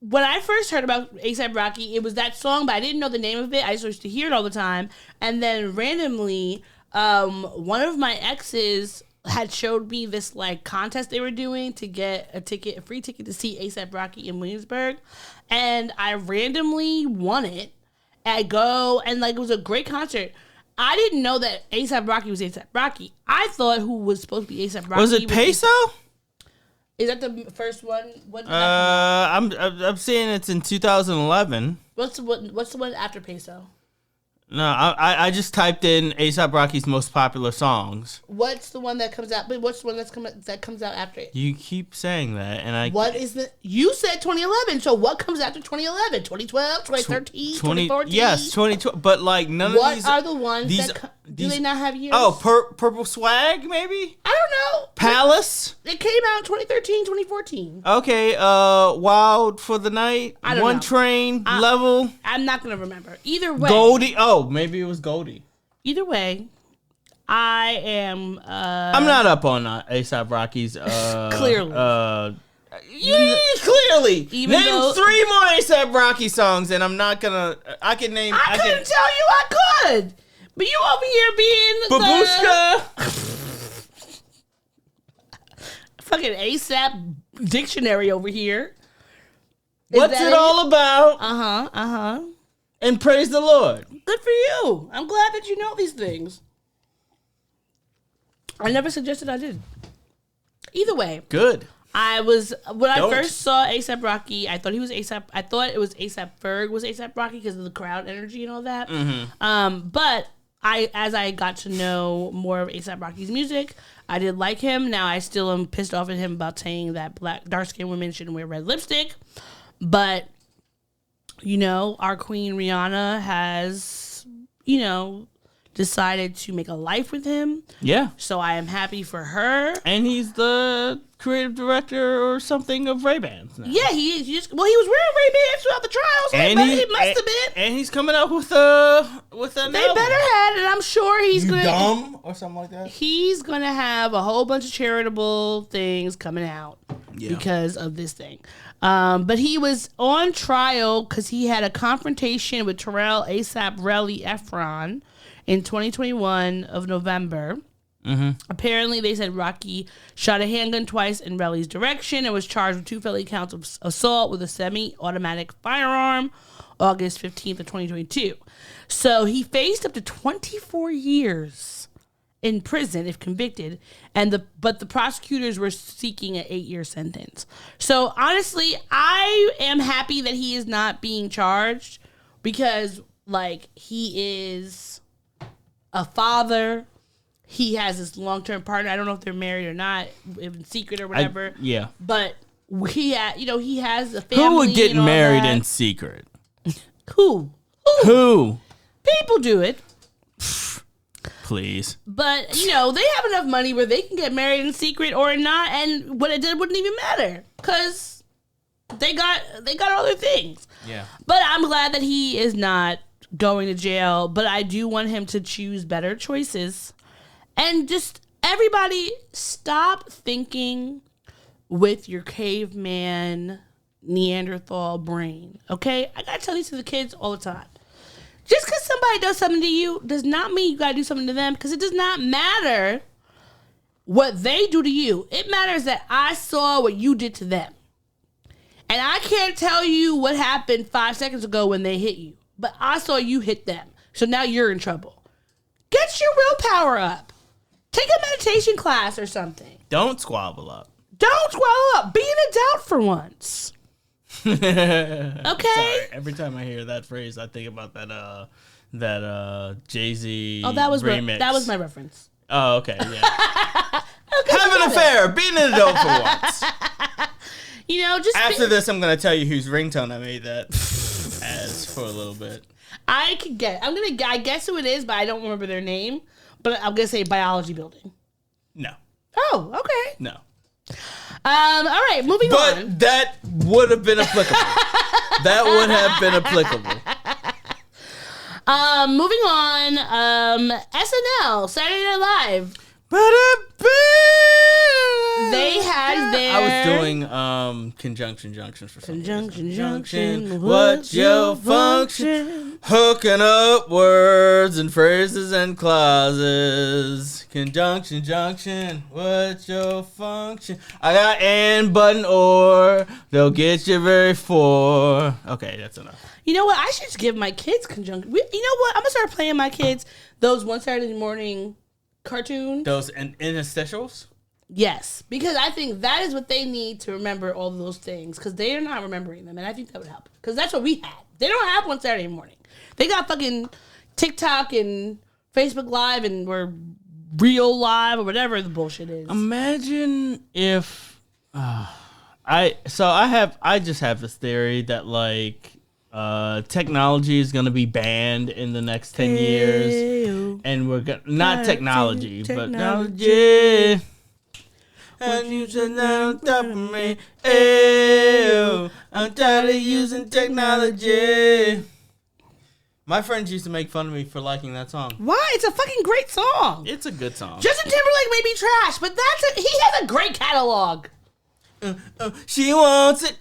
when I first heard about A$AP Rocky, it was that song, but I didn't know the name of it. I just used to hear it all the time. And then randomly, one of my exes had showed me this like contest they were doing to get a free ticket to see A$AP Rocky in Williamsburg. And I randomly won it. I go, and like it was a great concert. I didn't know that A$AP Rocky was A$AP Rocky. I thought who was supposed to be A$AP Rocky was it Peso? Is that the first one? I'm seeing it's in 2011. What's the one after Peso? No, I just typed in A$AP Rocky's most popular songs. What's the one that comes out? But what's the one that comes out after it? You keep saying that, and I. What is the? You said 2011. So what comes after 2011? 2012, 2013, 2014. Yes, 2012. But like none of these. What are the ones that? Do they not have years? Oh, Purple Swag, maybe? I don't know. Palace? It came out in 2013, 2014. Okay, Wild for the Night, I don't One know. Train, Level. I'm not going to remember. Either way. Goldie. Oh, maybe it was Goldie. Either way, I am... I'm not up on A$AP Rocky's... clearly. Clearly. Even name 3 more A$AP Rocky songs, and I'm not going to... I can name... I couldn't tell you I could. But you over here being Babushka. Fucking A$AP dictionary over here. What's it all about? And praise the Lord. Good for you. I'm glad that you know these things. I never suggested I did. Either way. Good. I first saw A$AP Rocky, I thought he was A$AP. I thought it was A$AP Ferg was A$AP Rocky because of the crowd energy and all that. But as I got to know more of A$AP Rocky's music, I did like him. Now I still am pissed off at him about saying that dark-skinned women shouldn't wear red lipstick. But, our queen Rihanna has, decided to make a life with him. Yeah. So I am happy for her. And he's the creative director or something of Ray-Bans now. Yeah, he is. He was wearing Ray-Bans throughout the trials. He must have been. And he's coming out with a They better have, and I'm sure he's going to... dumb or something like that? He's going to have a whole bunch of charitable things coming out because of this thing. But he was on trial because he had a confrontation with Terrell A$AP Relly Efron in 2021 of November. Apparently, they said Rocky shot a handgun twice in Relly's direction and was charged with 2 felony counts of assault with a semi-automatic firearm August 15th of 2022. So he faced up to 24 years in prison if convicted, but the prosecutors were seeking an 8-year sentence. So honestly, I am happy that he is not being charged because, he is a father. He has his long-term partner. I don't know if they're married or not, in secret or whatever. Yeah. But he has a family. Who would get and all married that. in secret? Who? People do it. Please. But, they have enough money where they can get married in secret or not, and what it did wouldn't even matter because they got other things. Yeah. But I'm glad that he is not going to jail, but I do want him to choose better choices. And just everybody stop thinking with your caveman Neanderthal brain, okay? I gotta tell these to the kids all the time. Just because somebody does something to you does not mean you gotta do something to them, because it does not matter what they do to you. It matters that I saw what you did to them. And I can't tell you what happened 5 seconds ago when they hit you, but I saw you hit them. So now you're in trouble. Get your willpower up. Take a meditation class or something. Don't squabble up. Don't squabble up. Be an adult for once. Okay? Sorry. Every time I hear that phrase, I think about that Jay-Z remix. That was my reference. Oh, okay, yeah. Have an affair. Be an adult for once. Just after this, I'm gonna tell you whose ringtone I made that as for a little bit. I could get. I guess who it is, but I don't remember their name. But I'm gonna say biology building. No. Oh, okay. No. All right, moving on. But that would have been applicable. That would have been applicable. Moving on. SNL, Saturday Night Live. They had their... I was doing conjunction junctions for some Conjunction. What's your function? Hooking up words and phrases and clauses. Conjunction junction. What's your function? I got and, but, and, or. They'll get you very for. Okay, that's enough. You know what? I should just give my kids conjunction. You know what? I'm going to start playing my kids those one Saturday morning cartoons. Those interstitials? Yes, because I think that is what they need to remember all of those things, because they are not remembering them, and I think that would help. Because that's what we had. They don't have one Saturday morning. They got fucking TikTok and Facebook Live and we're real live or whatever the bullshit is. Imagine if I just have this theory that like technology is gonna be banned in the next 10 years, and we're gonna not technology, but technology. And you sit down on top of me. Ew, I'm tired of using technology. My friends used to make fun of me for liking that song. Why? It's a fucking great song. It's a good song. Justin Timberlake may be trash, but he has a great catalog. She wants it.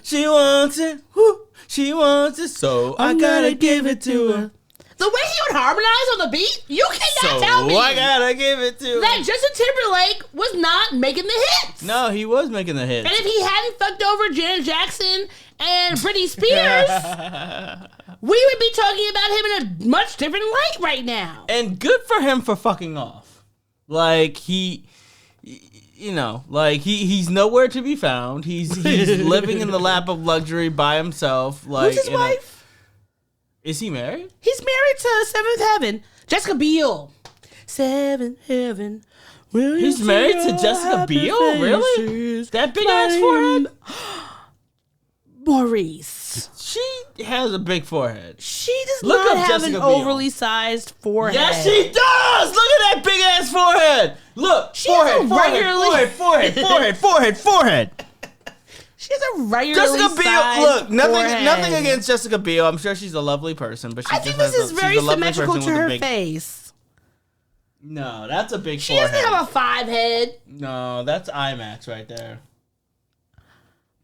She wants it. Whoo. She wants it, so I gotta give it to her. The way he would harmonize on the beat, you cannot tell me. I gotta give it to that Justin Timberlake was not making the hits. No, he was making the hits. And if he hadn't fucked over Janet Jackson and Britney Spears, we would be talking about him in a much different light right now. And good for him for fucking off. Like he's nowhere to be found. He's living in the lap of luxury by himself. Like, who's his wife? Is he married? He's married to Seventh Heaven, Jessica Biel. Seventh Heaven. He's married to Jessica Biel? Really? That big ass forehead? Maurice. She has a big forehead. She does not have Jessica an overly sized forehead. Yes, she does! Look at that big ass forehead! Look! She forehead. She has a regularly Jessica Biel. Look, nothing against Jessica Biel. I'm sure she's a lovely person, but I think this is very symmetrical to her face. No, that's a big she forehead. She doesn't have a 5 head. No, that's IMAX right there.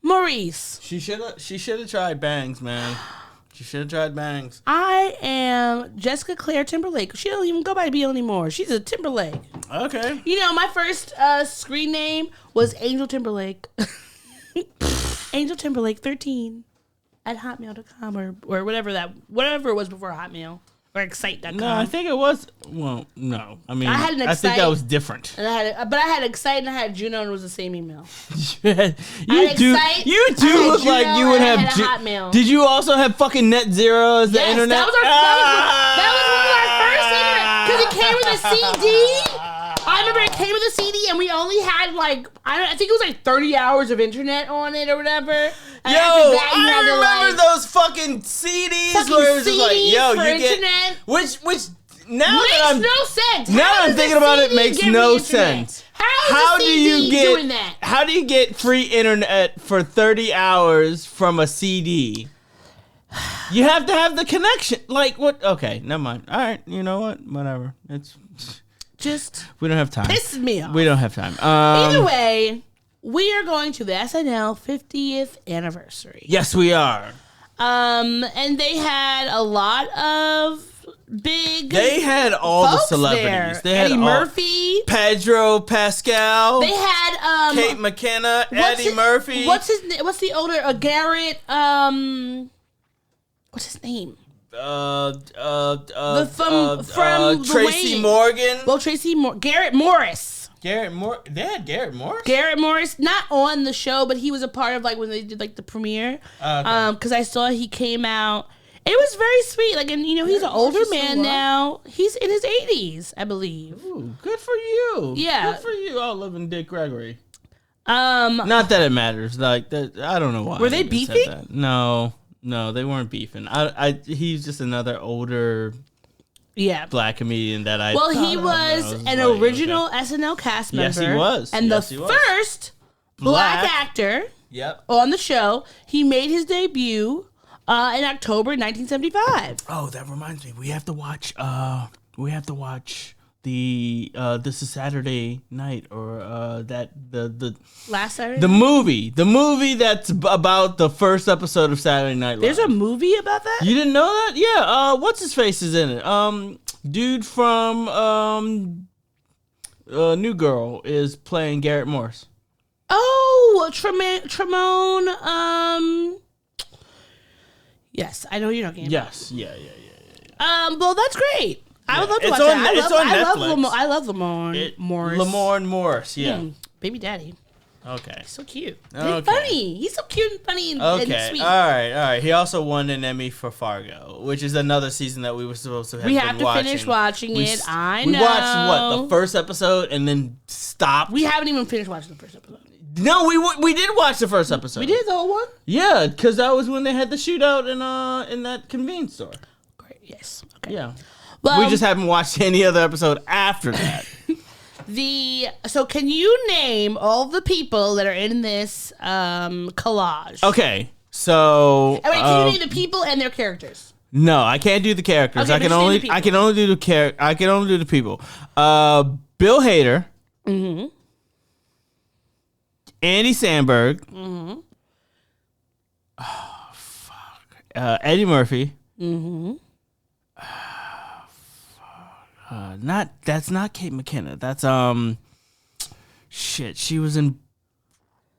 Maurice. She should have tried bangs, man. She should have tried bangs. I am Jessica Claire Timberlake. She don't even go by Biel anymore. She's a Timberlake. Okay. You know, my first screen name was Angel Timberlake. Angel Timberlake 13 at hotmail.com or whatever it was before Hotmail or Excite.com. No, I think it was. Well, no. I mean, I think that was different. And I had Excite and I had Juno, and it was the same email. You do look like you would have Hotmail. Did you also have fucking Net Zero as the internet? That was one of our first internet because it came with a CD. I'm remember it came with a CD, and we only had I think it was 30 hours of internet on it or whatever. Yo, I remember those fucking CDs where it was just like, yo, you internet. get which now makes that I'm no sense. Now I'm thinking about it, makes no sense. How do you get doing that? How do you get free internet for 30 hours from a CD? You have to have the connection. Like what? Okay, never mind. All right, you know what? Whatever. It's just we don't have time. Pisses me off. We don't have time. Either way, we are going to the SNL 50th anniversary. Yes, we are. And they had a lot of big. They had all the celebrities. There. They had Eddie Murphy, Pedro Pascal. They had Kate McKenna, Eddie Murphy. What's the older Garrett? What's his name? From Tracy Morgan. Well, Garrett Morris. They had Garrett Morris? Garrett Morris, not on the show, but he was a part of when they did the premiere. Okay. Because I saw he came out. It was very sweet. And he's an older man now. He's in his 80s, I believe. Ooh, good for you. Yeah. Good for you, living Dick Gregory. Not that it matters. I don't know why. Were they beefing? No, they weren't beefing. He's just another older black comedian that I. Well, he was an original SNL cast member. Yes, he was. And the first black actor on the show. He made his debut in October 1975. Oh, that reminds me. We have to watch the This Is Saturday Night or the last Saturday. The movie that's about the first episode of Saturday Night Live. There's a movie about that? You didn't know that? Yeah. What's his face is in it? Dude from New Girl is playing Garrett Morris. Oh, Tremone. Yes, I know you're talking about. Yes. Yeah. Well, that's great. I would love to watch that. I love Lamorne Morris. Lamorne Morris, yeah. Baby daddy. Okay. He's so cute. Okay. He's funny. He's so cute and funny and sweet. All right. He also won an Emmy for Fargo, which is another season that we were supposed to have finish watching it. I know. We watched, the first episode and then stopped? We haven't even finished watching the first episode. No, we did watch the first episode. We did the whole one? Yeah, because that was when they had the shootout in that convenience store. Great, yes. Okay. Yeah. Well, we just haven't watched any other episode after that. So can you name all the people that are in this collage? Okay, so wait, can you name the people and their characters? No, I can't do the characters. Okay, I can only do the people. Bill Hader. Mm-hmm. Andy Samberg. Mm-hmm. Oh, fuck. Eddie Murphy. Mm-hmm. That's not Kate McKenna. That's shit. She was in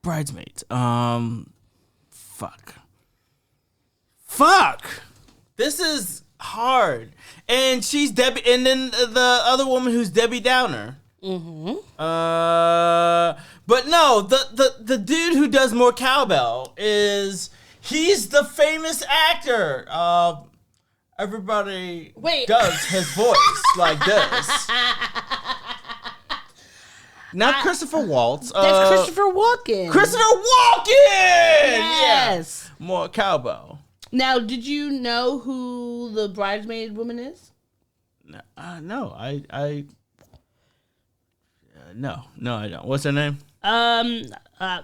Bridesmaids. Fuck. This is hard. And she's Debbie, and then the other woman who's Debbie Downer. Mm-hmm. But no, the dude who does more cowbell he's the famous actor. Everybody does his voice like this. Not Christopher Waltz. That's Christopher Walken. Christopher Walken! Yes. Yeah. More cowbell. Now, did you know who the bridesmaid woman is? No, No, I don't. What's her name? I'm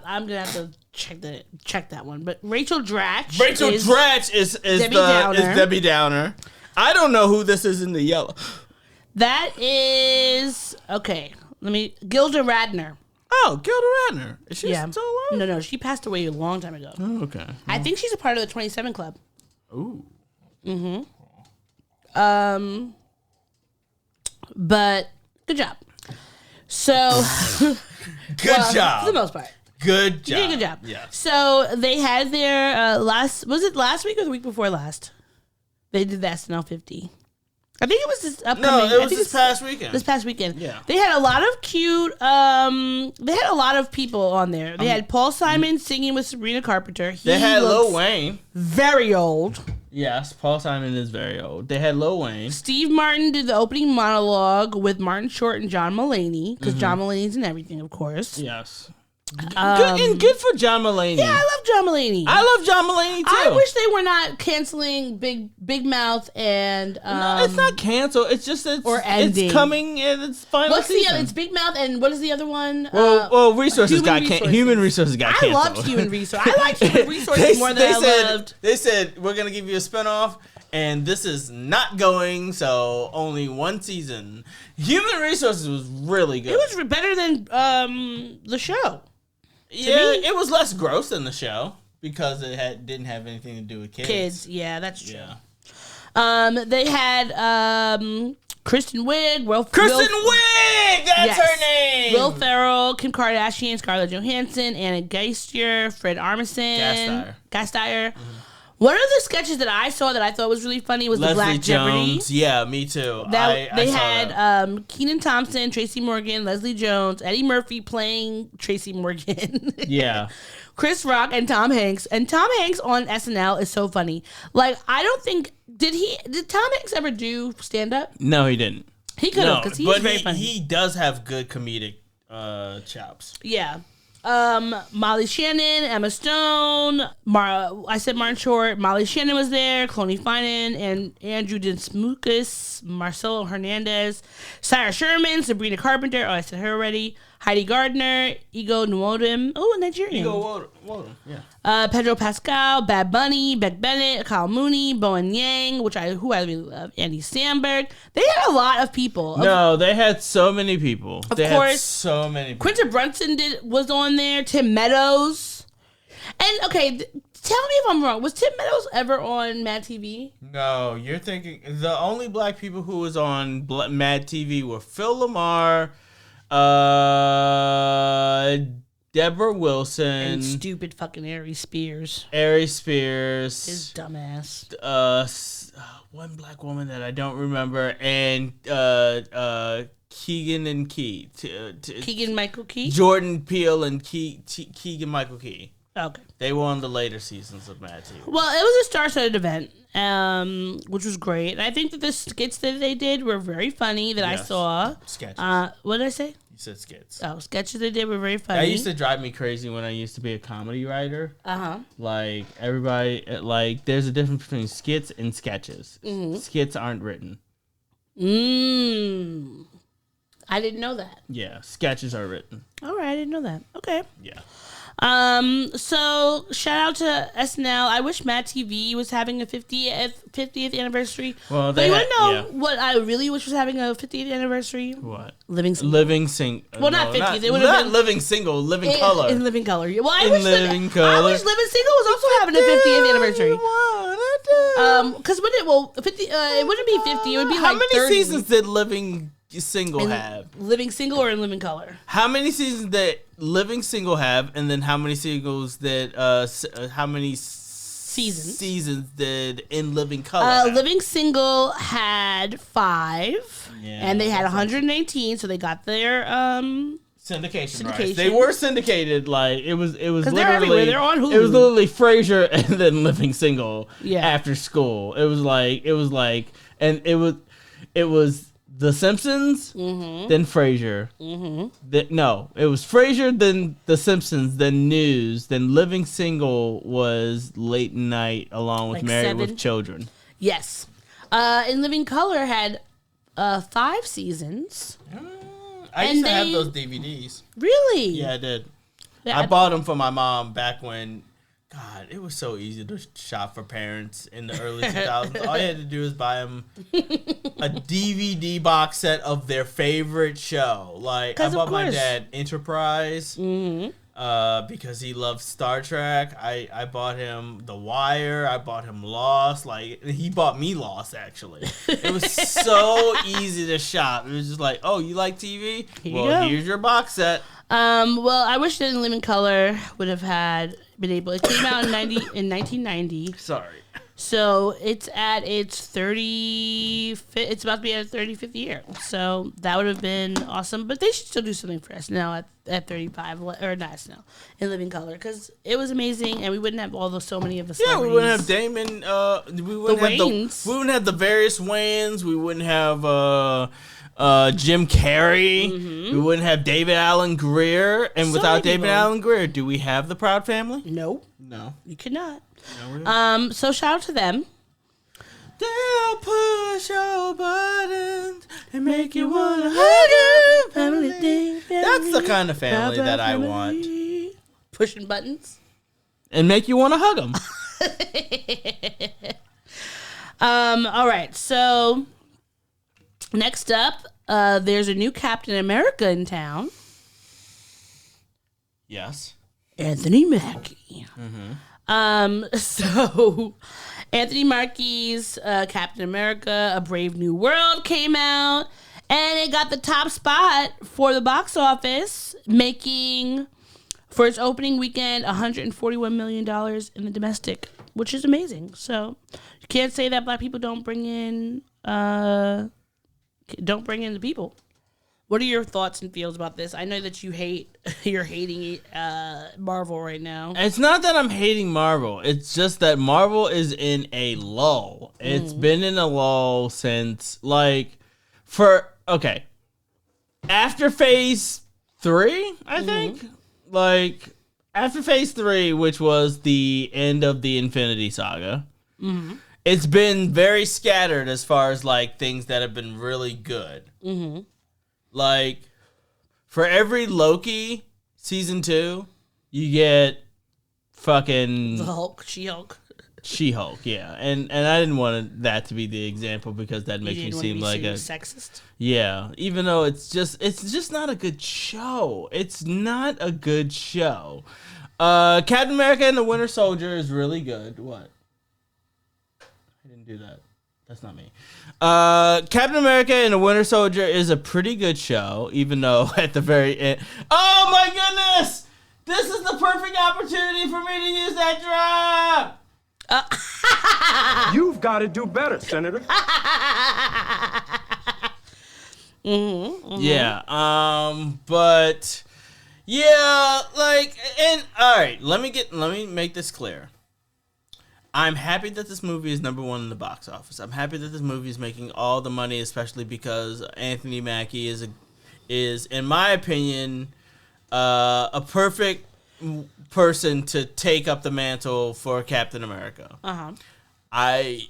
gonna have to check that one. But Rachel Dratch. Rachel Dratch is Debbie Downer. I don't know who this is in the yellow. That is Gilda Radner. Oh, Gilda Radner. Is she still alive? No, she passed away a long time ago. Oh, okay. I think she's a part of the 27 Club. Ooh. Mm-hmm. But good job. So good job. For the most part. Good job. You did a good job. Yeah. So they had their last week or the week before last? They did the SNL 50. I think it was this upcoming. No, it was this past weekend. This past weekend. Yeah. They had a lot of cute they had a lot of people on there. They had Paul Simon singing with Sabrina Carpenter. They had Lil Wayne. Very old. Yes, Paul Simon is very old. They had Lil Wayne. Steve Martin did the opening monologue with Martin Short and John Mulaney, because John Mulaney's in everything, of course. Yes. Good for John Mulaney. Yeah, I love John Mulaney. I love John Mulaney too. I wish they were not canceling Big Mouth and no, it's not canceled. It's just ending. It's coming in its final season. It's Big Mouth and what is the other one? Well, resources Human Resources got canceled. I loved Human Resources. I liked Human Resources more than I loved. They said we're gonna give you a spinoff, and this is not going. So only one season. Human Resources was really good. It was better than the show. Yeah, it was less gross than the show because it didn't have anything to do with kids. Yeah, that's true. Yeah. They had Kristen Wiig, Kristen Wiig, that's her name. Will Ferrell, Kim Kardashian, Scarlett Johansson, Anna Geisinger, Fred Armisen, Gasteyer. Mm-hmm. One of the sketches that I saw that I thought was really funny was Leslie the Black Jeopardy. Jones. Yeah, me too. They had Kenan Thompson, Tracy Morgan, Leslie Jones, Eddie Murphy playing Tracy Morgan. Yeah. Chris Rock and Tom Hanks. And Tom Hanks on SNL is so funny. Like, I don't think did Tom Hanks ever do stand up? No, he didn't. He could have because he's very funny. He does have good comedic chops. Yeah. Molly Shannon, Emma Stone, I said Martin Short, Molly Shannon was there, Cloney Finan, and Andrew Dinsmukas, Marcelo Hernandez, Sarah Sherman, Sabrina Carpenter, I said her already, Heidi Gardner, Ego Nwodum, Nigerian. Ego Nwodum, yeah. Pedro Pascal, Bad Bunny, Beck Bennett, Kyle Mooney, Bowen Yang, who I really love, Andy Samberg. They had a lot of people. They had so many people. Of course, so many people. Quinta Brunson was on there, Tim Meadows. And, okay, tell me if I'm wrong. Was Tim Meadows ever on Mad TV? No, you're thinking the only black people who was on Mad TV were Phil Lamar, Deborah Wilson, and stupid fucking Ari Spears. His dumbass. One black woman that I don't remember, and Keegan and Key. Keegan Michael Key? Jordan Peele and Keegan Michael Key. Okay. They were on the later seasons of Mad TV. Well, it was a star-studded event, which was great. And I think that the skits that they did were very funny that I saw. Sketches. What did I say? You said skits. Oh, sketches they did were very funny. That used to drive me crazy when I used to be a comedy writer. Uh-huh. Like, everybody, there's a difference between skits and sketches. Mm-hmm. Skits aren't written. I didn't know that. Yeah, sketches are written. All right, I didn't know that. Okay. Yeah. So shout out to SNL. I wish Mad TV was having a 50th anniversary. Well, but you want to know what I really wish was having a 50th anniversary? What? Living Single. Well, not 50th. It would have been Living Single, Living Color. In Living Color. Well, I wish Living Color. I wish Living Single was also having a 50th anniversary. Because it wouldn't be 50. It would be how like many 30. seasons did Living Single have? Living Single or in Living Color? How many seasons did Living Single have, and then how many seasons did seasons did In Living Color have? Living Single had 5, and they had 118, so they got their syndication rights. They were syndicated. Like it was literally they're everywhere. They're on Hulu. It was literally Frasier and then Living Single. Yeah. After school, it was The Simpsons, then Frasier. It was Frasier, then The Simpsons, then News, then Living Single was Late Night, along with Married with Children. Yes. In Living Color had 5 seasons. I used to have those DVDs. Really? Yeah, I did. Yeah, I bought them for my mom back when... God, it was so easy to shop for parents in the early 2000s. All you had to do was buy them a DVD box set of their favorite show. Like, I bought my dad Enterprise because he loved Star Trek. I bought him The Wire. I bought him Lost. Like, he bought me Lost, actually. It was so easy to shop. It was just like, oh, you like TV? Here's your box set. Well, I wish that Living Color would have been able. It came out in 1990. Sorry. So it's at its 35th. It's about to be at its 35th year. So that would have been awesome. But they should still do something for SNL at 35 or not SNL in Living Color because it was amazing, and we wouldn't have so many of the celebrities. Yeah, we wouldn't have Damon. We wouldn't have the various Wayans. We wouldn't have Jim Carrey. Mm-hmm. We wouldn't have David Allen Greer. And without David Allen Greer, do we have the Proud Family? No. You could not. No, so shout out to them. They'll push your buttons and make you wanna hug them. That's the kind of family that I want. Pushing buttons and make you want to hug them. All right. So next up, there's a new Captain America in town. Yes. Anthony Mackie. Mm-hmm. So Anthony Mackie's Captain America: A Brave New World came out, and it got the top spot for the box office, making for its opening weekend $141 million in the domestic, which is amazing. So you can't say that black people don't bring in the people. What are your thoughts and feels about this? I know that you're hating Marvel right now. It's not that I'm hating Marvel. It's just that Marvel is in a lull. It's been in a lull since, after Phase 3, I think? After Phase 3, which was the end of the Infinity Saga, it's been very scattered as far as, things that have been really good. Mm-hmm. For every Loki season 2, you get fucking the Hulk, She-Hulk. She-Hulk, yeah, and I didn't want that to be the example because that makes me seem like a sexist. Yeah, even though it's just not a good show. It's not a good show. Captain America and the Winter Soldier is really good. What? I didn't do that. That's not me. Captain America and the Winter Soldier is a pretty good show, even though at the very end... Oh my goodness! This is the perfect opportunity for me to use that drop! You've got to do better, Senator. Yeah, but... Yeah, and... Alright, let me make this clear. I'm happy that this movie is number 1 in the box office. I'm happy that this movie is making all the money, especially because Anthony Mackie is in my opinion, a perfect person to take up the mantle for Captain America. Uh-huh. I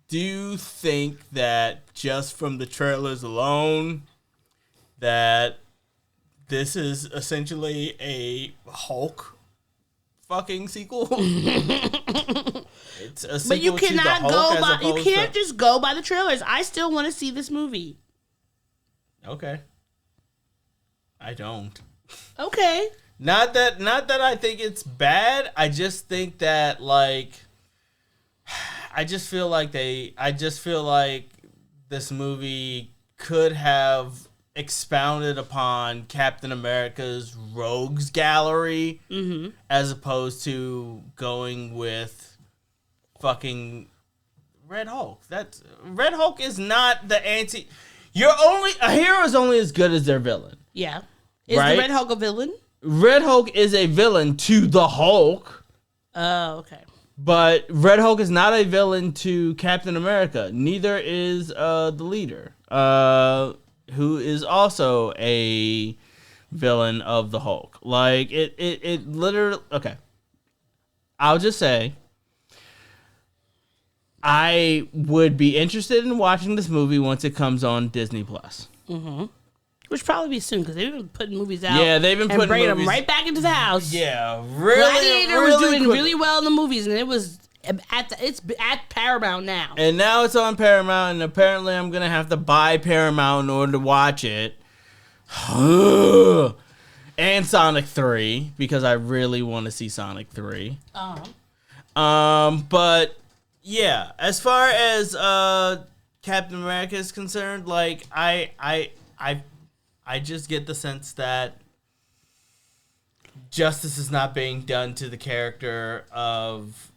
do think that just from the trailers alone, that this is essentially a Hulk fucking sequel. It's a sequel. But you cannot go by. You can't to... just go by the trailers. I still want to see this movie. Okay. I don't. Okay. Not that I think it's bad. I just think that I just feel like this movie could have expounded upon Captain America's rogues gallery, as opposed to going with fucking Red Hulk. Red Hulk is not the anti. A hero is only as good as their villain. Yeah. Is right? the Red Hulk a villain? Red Hulk is a villain to the Hulk. Oh, okay. But Red Hulk is not a villain to Captain America. Neither is the leader, who is also a villain of the Hulk. It literally... Okay. I'll just say, I would be interested in watching this movie once it comes on Disney+. Mm-hmm. Which probably be soon, because they've been putting movies out. Yeah, they've been putting bringing them right back into the house. Yeah, really. Gladiator was doing really well in the movies, and it's at Paramount now. And now it's on Paramount, and apparently I'm gonna have to buy Paramount in order to watch it. And Sonic 3, because I really want to see Sonic 3. But yeah, as far as Captain America is concerned, I just get the sense that justice is not being done to the character of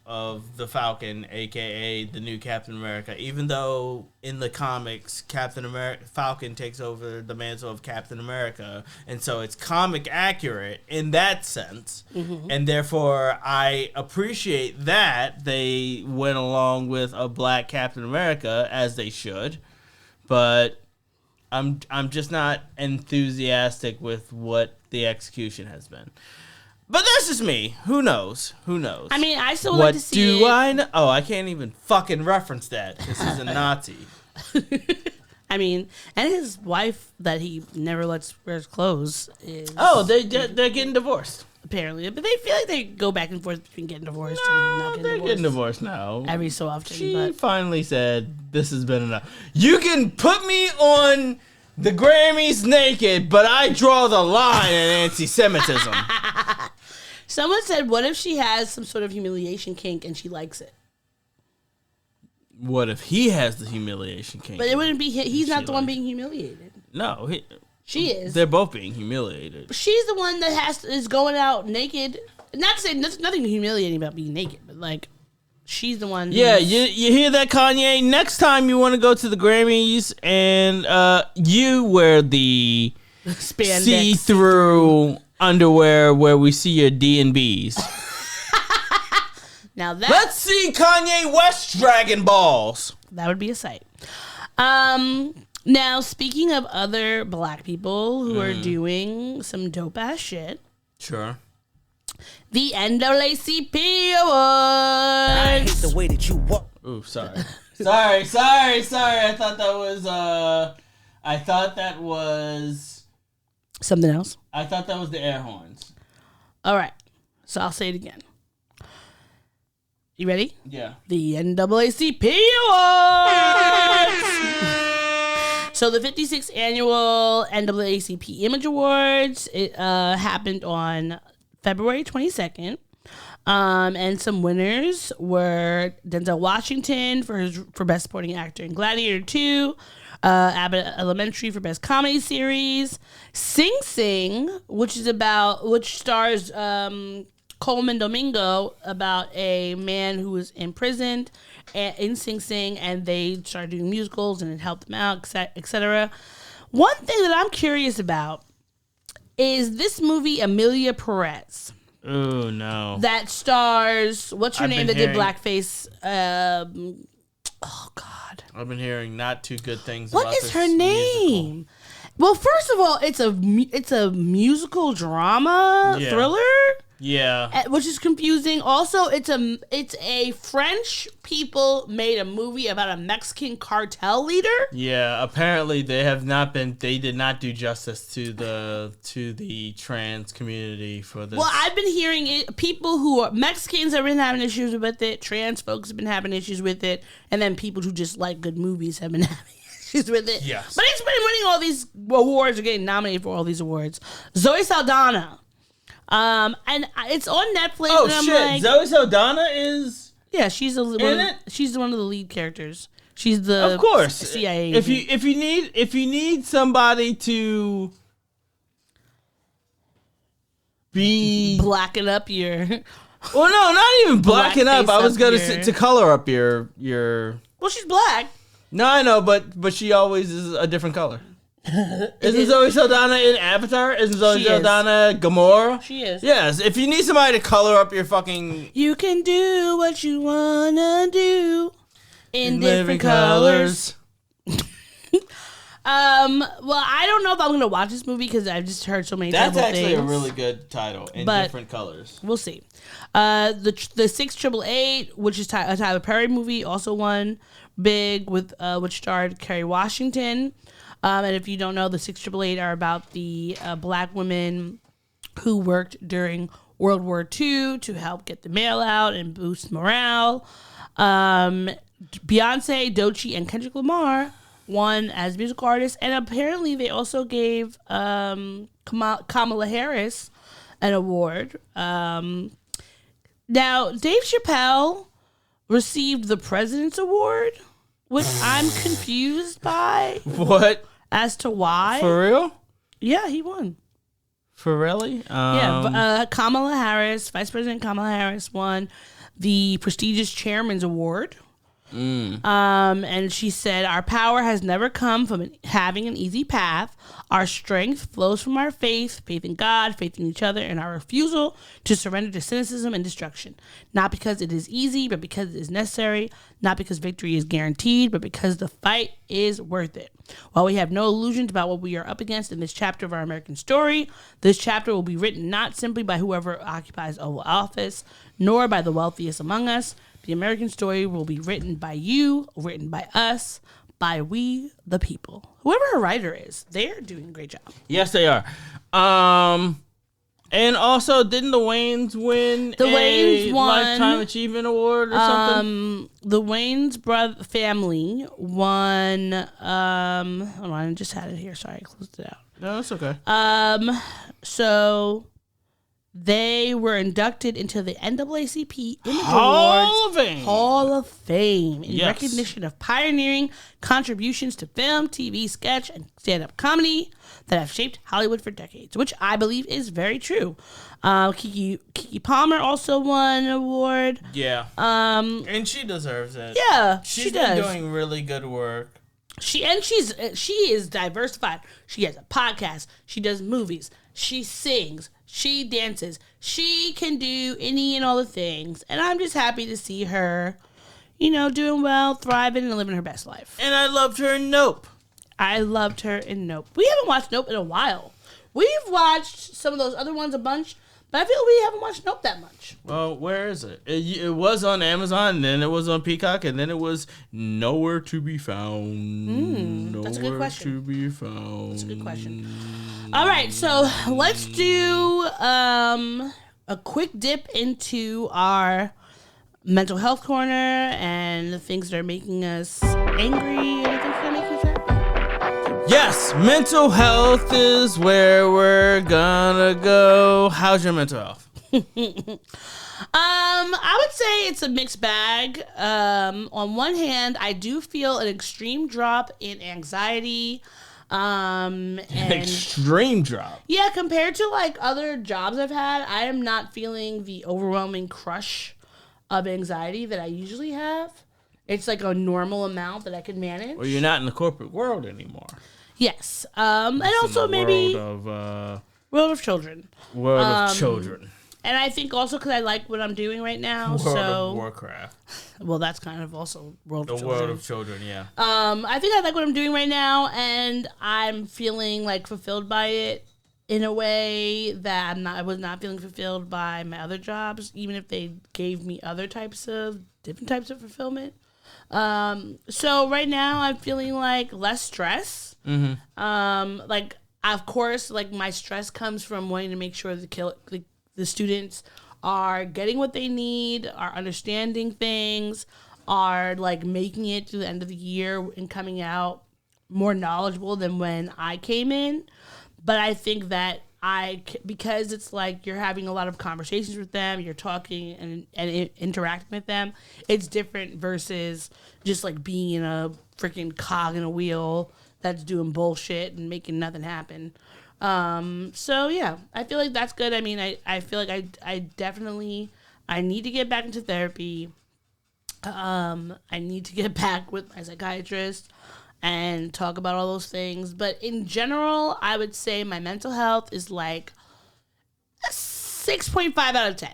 the Falcon, aka the new Captain America. Even though in the comics, Falcon takes over the mantle of Captain America, and so it's comic accurate in that sense. Mm-hmm. And therefore, I appreciate that they went along with a black Captain America, as they should. But I'm just not enthusiastic with what the execution has been. But that's just me. Who knows? I mean, I still like to see What do I know? Oh, I can't even fucking reference that because he's a Nazi. I mean, and his wife that he never lets wear his clothes is... Oh, they're getting divorced. Apparently. But they feel like they go back and forth between getting divorced and not getting divorced. They're getting divorced now. Every so often. She finally said, this has been enough. You can put me on the Grammys naked, but I draw the line in anti-Semitism. Someone said, what if she has some sort of humiliation kink and she likes it? What if he has the humiliation kink? But it wouldn't be he's not the one being humiliated. No, she is. They're both being humiliated. She's the one that is going out naked. Not to say there's nothing humiliating about being naked, but like she's the one. Yeah, you hear that, Kanye? Next time you want to go to the Grammys and you wear the spandex see-through underwear where we see your D&Bs. Now let's see Kanye West Dragon Balls. That would be a sight. Now, speaking of other black people who are doing some dope ass shit. Sure. The NAACP Awards. I hate the way that you walk. Ooh, sorry. sorry. I thought that was something else. I thought that was the air horns. All right. So I'll say it again. You ready? Yeah. The NAACP Awards. So the 56th annual NAACP Image Awards, it happened on February 22nd. And some winners were Denzel Washington for Best Supporting Actor in Gladiator 2, Abbott Elementary for Best Comedy Series, Sing Sing, which stars Coleman Domingo, about a man who was imprisoned in Sing Sing, and they started doing musicals and it helped them out, etc. One thing that I'm curious about is this movie Amelia Perez. Oh no! That stars what's her name that did blackface? Oh God! I've been hearing not too good things. What about is her name? Musical. Well, first of all, it's a musical drama thriller. Yeah, which is confusing. Also, it's a French people made a movie about a Mexican cartel leader. Yeah, apparently they did not do justice to the trans community for this. Well, I've been hearing it. People who are Mexicans have been having issues with it. Trans folks have been having issues with it, and then people who just like good movies have been having issues with it. Yes, but it's been winning all these awards or getting nominated for all these awards. Zoe Saldana. And it's on Netflix. Oh and I'm shit! like, Zoe Saldana is. Yeah, she's one of the lead characters. She's the of course CIA. If you need somebody to be blacking up your. Well, no, not even blacking up. I was gonna say to color up your. Well, she's black. No, I know, but she always is a different color. Isn't Zoe Saldana in Avatar? Isn't Zoe Saldana Gamora? She is. Yes. If you need somebody to color up your fucking... You can do what you wanna do in different colors. Well, I don't know if I'm gonna watch this movie because I've just heard so many terrible things. That's actually a really good title, in different colors. We'll see. The 688, which is a Tyler Perry movie, also won big with which starred Kerry Washington. And if you don't know, the 688 are about the black women who worked during World War II to help get the mail out and boost morale. Beyonce, Doechii, and Kendrick Lamar won as musical artists, and apparently they also gave Kamala Harris an award. Now, Dave Chappelle received the President's Award, which I'm confused by. What? As to why. For real? Yeah, he won. Farrelly? Kamala Harris, Vice President Kamala Harris won the prestigious Chairman's Award. And she said, our power has never come from having an easy path. Our strength flows from our faith in God, faith in each other, and our refusal to surrender to cynicism and destruction. Not because it is easy, but because it is necessary. Not because victory is guaranteed, but because the fight is worth it. While we have no illusions about what we are up against in this chapter of our American story, this chapter will be written not simply by whoever occupies Oval Office, nor by the wealthiest among us. The American story will be written by you, written by us, by we, the people. Whoever her writer is, they're doing a great job. Yes, they are. And also, didn't the Wayans win a Lifetime Achievement Award or something? The Wayans family won. Hold on, I just had it here. Sorry, I closed it out. No, it's okay. So they were inducted into the NAACP Image Hall of Fame in recognition of pioneering contributions to film, TV, sketch, and stand-up comedy that have shaped Hollywood for decades, which I believe is very true. Keke Palmer also won an award. Yeah. And she deserves it. Yeah, She's been doing really good work. She is diversified. She has a podcast. She does movies. She sings. She dances. She can do any and all the things. And I'm just happy to see her, doing well, thriving, and living her best life. And I loved her in Nope. I loved her in Nope. We haven't watched Nope in a while. We've watched some of those other ones a bunch, but I feel we haven't watched Nope that much. Well, where is it? It was on Amazon, and then it was on Peacock, and then it was nowhere to be found. That's a good question. To be found. That's a good question. All right, so let's do a quick dip into our mental health corner and the things that are making us angry and the things that are making us happy. Yes, mental health is where we're gonna go. How's your mental health? I would say it's a mixed bag. On one hand, I do feel an extreme drop in anxiety. An extreme drop. Yeah, compared to like other jobs I've had, I am not feeling the overwhelming crush of anxiety that I usually have. It's like a normal amount that I can manage. Well, you're not in the corporate world anymore. Yes. And also maybe world of children. World of children. And I think also because I like what I'm doing right now. World of Warcraft. Well, that's kind of also World of Children. The World of Children, yeah. I think I like what I'm doing right now, and I'm feeling like fulfilled by it in a way that I was not feeling fulfilled by my other jobs, even if they gave me other different types of fulfillment. So right now I'm feeling like less stress. Mm-hmm. Like of course, like my stress comes from wanting to make sure the students are getting what they need, are understanding things, are like making it to the end of the year and coming out more knowledgeable than when I came in. But I think that because it's like you're having a lot of conversations with them, you're talking and interacting with them, it's different versus just like being in a freaking cog in a wheel that's doing bullshit and making nothing happen. So yeah, I feel like that's good. I mean, I feel like I definitely, I need to get back into therapy. I need to get back with my psychiatrist and talk about all those things. But in general, I would say my mental health is like a 6.5 out of 10.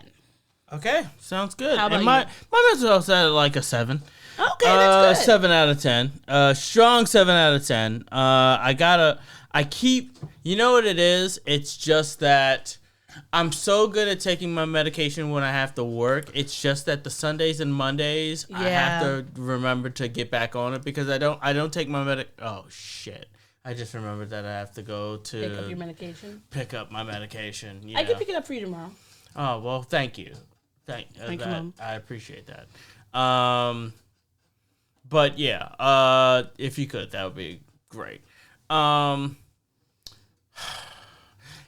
Okay, sounds good. How about and my mental health's at like a 7. Okay, that's good. 7 out of 10. Strong 7 out of 10. You know what it is? It's just that I'm so good at taking my medication when I have to work. It's just that the Sundays and Mondays, I have to remember to get back on it because I don't take my Oh, shit. I just remembered that I have to go to... Pick up your medication? Pick up my medication. Yeah. I can pick it up for you tomorrow. Oh, well, thank you. Thank you, Mom. I appreciate that. But yeah, if you could, that would be great.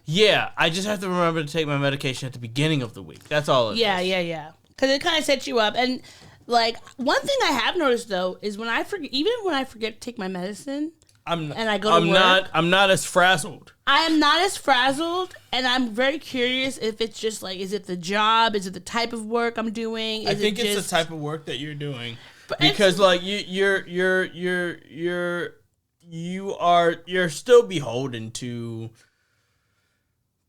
Yeah, I just have to remember to take my medication at the beginning of the week. That's all it is. Yeah. Because it kind of sets you up. And, like, one thing I have noticed, though, is even when I forget to take my medicine, and I go to work. I'm not as frazzled. I am not as frazzled, and I'm very curious if it's just like, is it the job? Is it the type of work I'm doing? I think it's the type of work that you're doing, because like you're still beholden to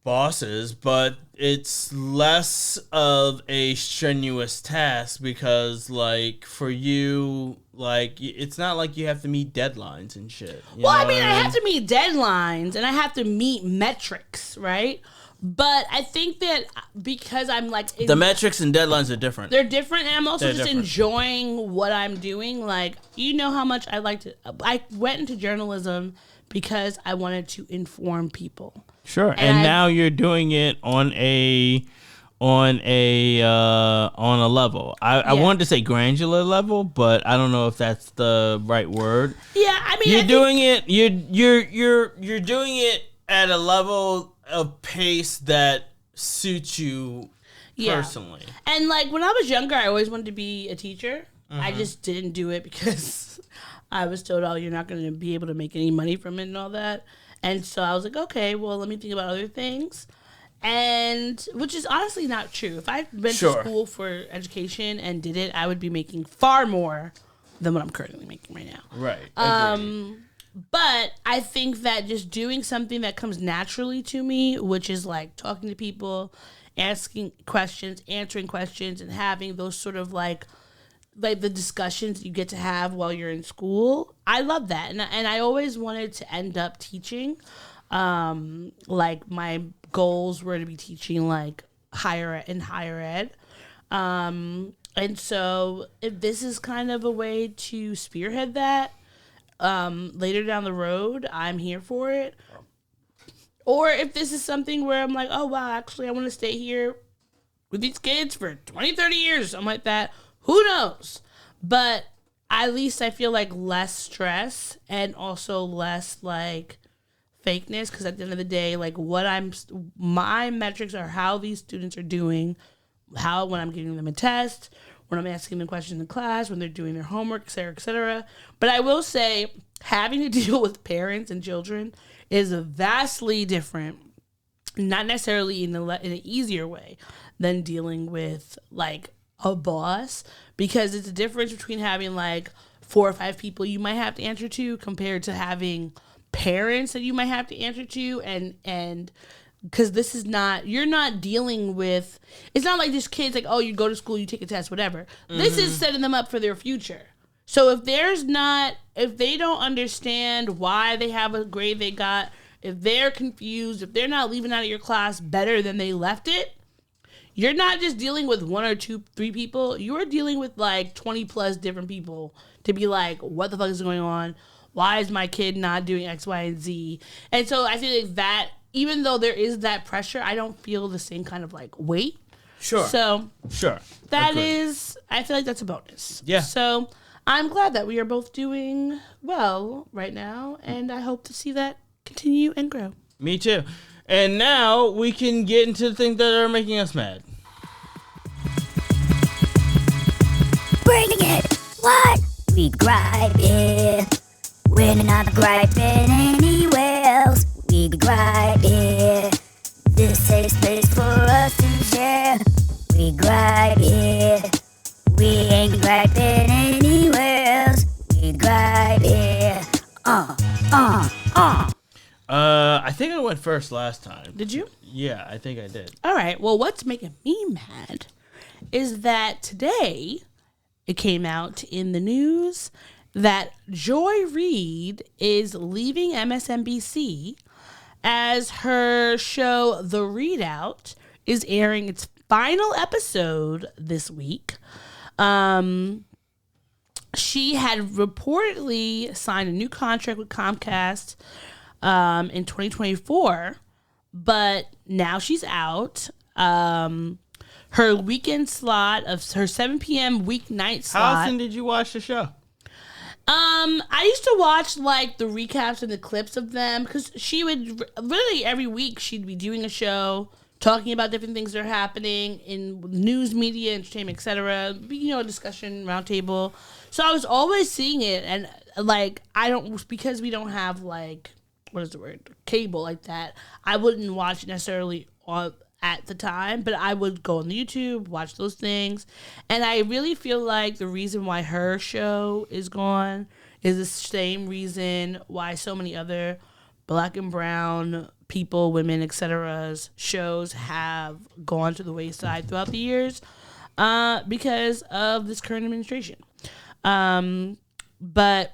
bosses, but it's less of a strenuous task because like for you, like it's not like you have to meet deadlines and shit. Well, I mean, I have to meet deadlines and I have to meet metrics, right? But I think that because I'm like... the metrics and deadlines are different. They're different, and I'm also enjoying what I'm doing. Like, you know how much I like to... I went into journalism because I wanted to inform people. Sure, and now you're doing it on a level. I wanted to say granular level, but I don't know if that's the right word. Yeah, I mean, you're doing it at a level of pace that suits you personally. And like when I was younger, I always wanted to be a teacher. I just didn't do it because I was told, "Oh, you're not going to be able to make any money from it and all that." And so I was like, "Okay, well, let me think about other things." And which is honestly not true. If I went to school for education and did it, I would be making far more than what I'm currently making right now. Right. But I think that just doing something that comes naturally to me, which is like talking to people, asking questions, answering questions, and having those sort of like the discussions you get to have while you're in school, I love that. And I always wanted to end up teaching. Like my goals were to be teaching like higher ed. And so if this is kind of a way to spearhead that, later down the road, I'm here for it. Or if this is something where I'm like, oh, wow, actually, I want to stay here with these kids for 20, 30 years, something like that. Who knows? But at least I feel like less stress and also less like fakeness, because at the end of the day, like my metrics are how these students are doing, when I'm giving them a test, when I'm asking them questions in class, when they're doing their homework, et cetera, et cetera. But I will say, having to deal with parents and children is vastly different, not necessarily in an easier way than dealing with like a boss, because it's a difference between having like 4 or 5 people you might have to answer to compared to having parents that you might have to answer to, and because this is not, you're not dealing with, it's not like this kid's like, oh, you go to school, you take a test, whatever. This is setting them up for their future. So if they don't understand why they have a grade they got, if they're confused, if they're not leaving out of your class better than they left it, you're not just dealing with 1 or 2, 3 people. You're dealing with like 20 plus different people to be like, what the fuck is going on? Why is my kid not doing X, Y, and Z? And so I feel like that, even though there is that pressure, I don't feel the same kind of like weight. Sure. So that Agreed. is, I feel like that's a bonus. Yeah. So I'm glad that we are both doing well right now, and I hope to see that continue and grow. Me too. And now we can get into the things that are making us mad. Bringing it. What? We griping. We're not griping anywhere else. We griping. This safe space for us to share. We griping. We ain't griping anywhere else. We griping. I think I went first last time. Did you? Yeah, I think I did. All right. Well, what's making me mad is that today it came out in the news that Joy Reid is leaving MSNBC as her show The Readout is airing its final episode this week. She had reportedly signed a new contract with Comcast in 2024, but now she's out. Her weekend slot of her 7 p.m. weeknight slot. How often did you watch the show? I used to watch like the recaps and the clips of them because she would really every week she'd be doing a show, talking about different things that are happening in news, media, entertainment, etc. Discussion roundtable. So I was always seeing it, and because we don't have cable like that. I wouldn't watch it necessarily at the time, but I would go on YouTube, watch those things, and I really feel like the reason why her show is gone is the same reason why so many other Black and brown people, women, etc.'s shows have gone to the wayside throughout the years because of this current administration. But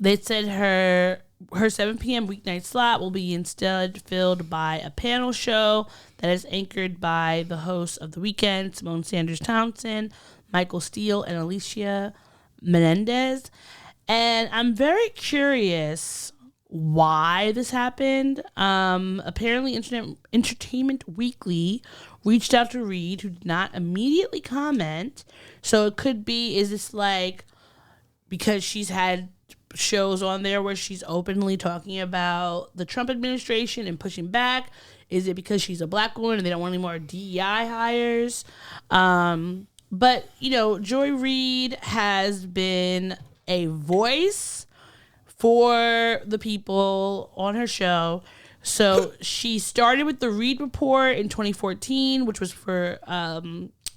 they said her 7 p.m. weeknight slot will be instead filled by a panel show that is anchored by the hosts of The Weeknd, Simone Sanders Townsend, Michael Steele, and Alicia Menendez. And I'm very curious why this happened. Apparently, Entertainment Weekly reached out to Reed, who did not immediately comment. So it could be, is this because she's had shows on there where she's openly talking about the Trump administration and pushing back? Is it because she's a Black woman and they don't want any more DEI hires? But, Joy Reid has been a voice for the people on her show. So she started with the Reid Report in 2014, which was for...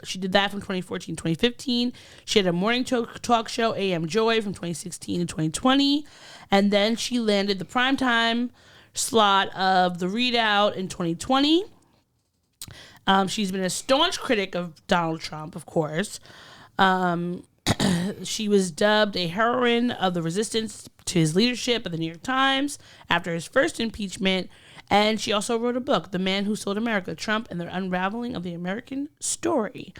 she did that from 2014 to 2015. She had a morning talk show, AM Joy, from 2016 to 2020. And then she landed the primetime slot of The Readout in 2020. She's been a staunch critic of Donald Trump, of course. She was dubbed a heroine of the resistance to his leadership at the New York Times after his first impeachment. And she also wrote a book, The Man Who Sold America, Trump and the Unraveling of the American Story.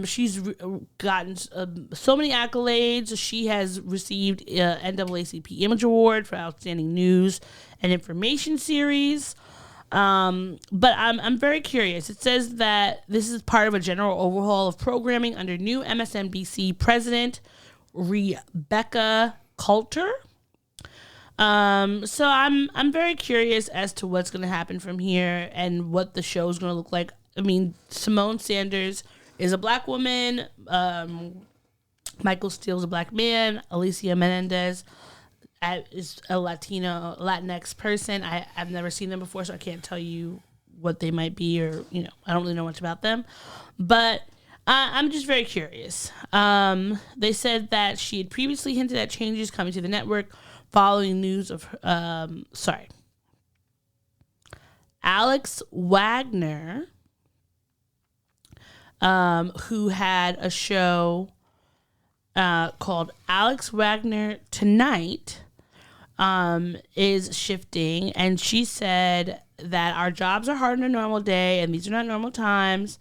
She's gotten so many accolades. She has received NAACP Image Award for Outstanding News and Information Series. But I'm very curious. It says that this is part of a general overhaul of programming under new MSNBC president, Rebecca Coulter. So I'm very curious as to what's going to happen from here and what the show is going to look like. I mean, Simone Sanders is a Black woman. Michael Steele is a Black man. Alicia Menendez is a Latinx person. I've never seen them before, so I can't tell you what they might be, or I don't really know much about them. But I'm just very curious. They said that she had previously hinted at changes coming to the network following news of Alex Wagner, who had a show called Alex Wagner Tonight, is shifting, and she said that our jobs are hard on a normal day, and these are not normal times.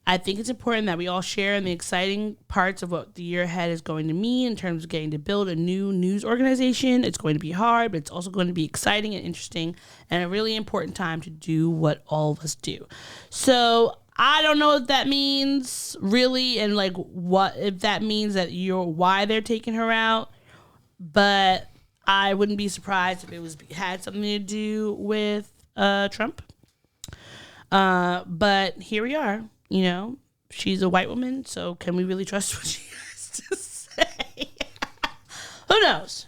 I think it's important that we all share in the exciting parts of what the year ahead is going to mean in terms of getting to build a new news organization. It's going to be hard, but it's also going to be exciting and interesting and a really important time to do what all of us do. So I don't know what that means really, and what if that means that why they're taking her out, but I wouldn't be surprised if it had something to do with Trump. But here we are. She's a white woman, so can we really trust what she has to say? Who knows?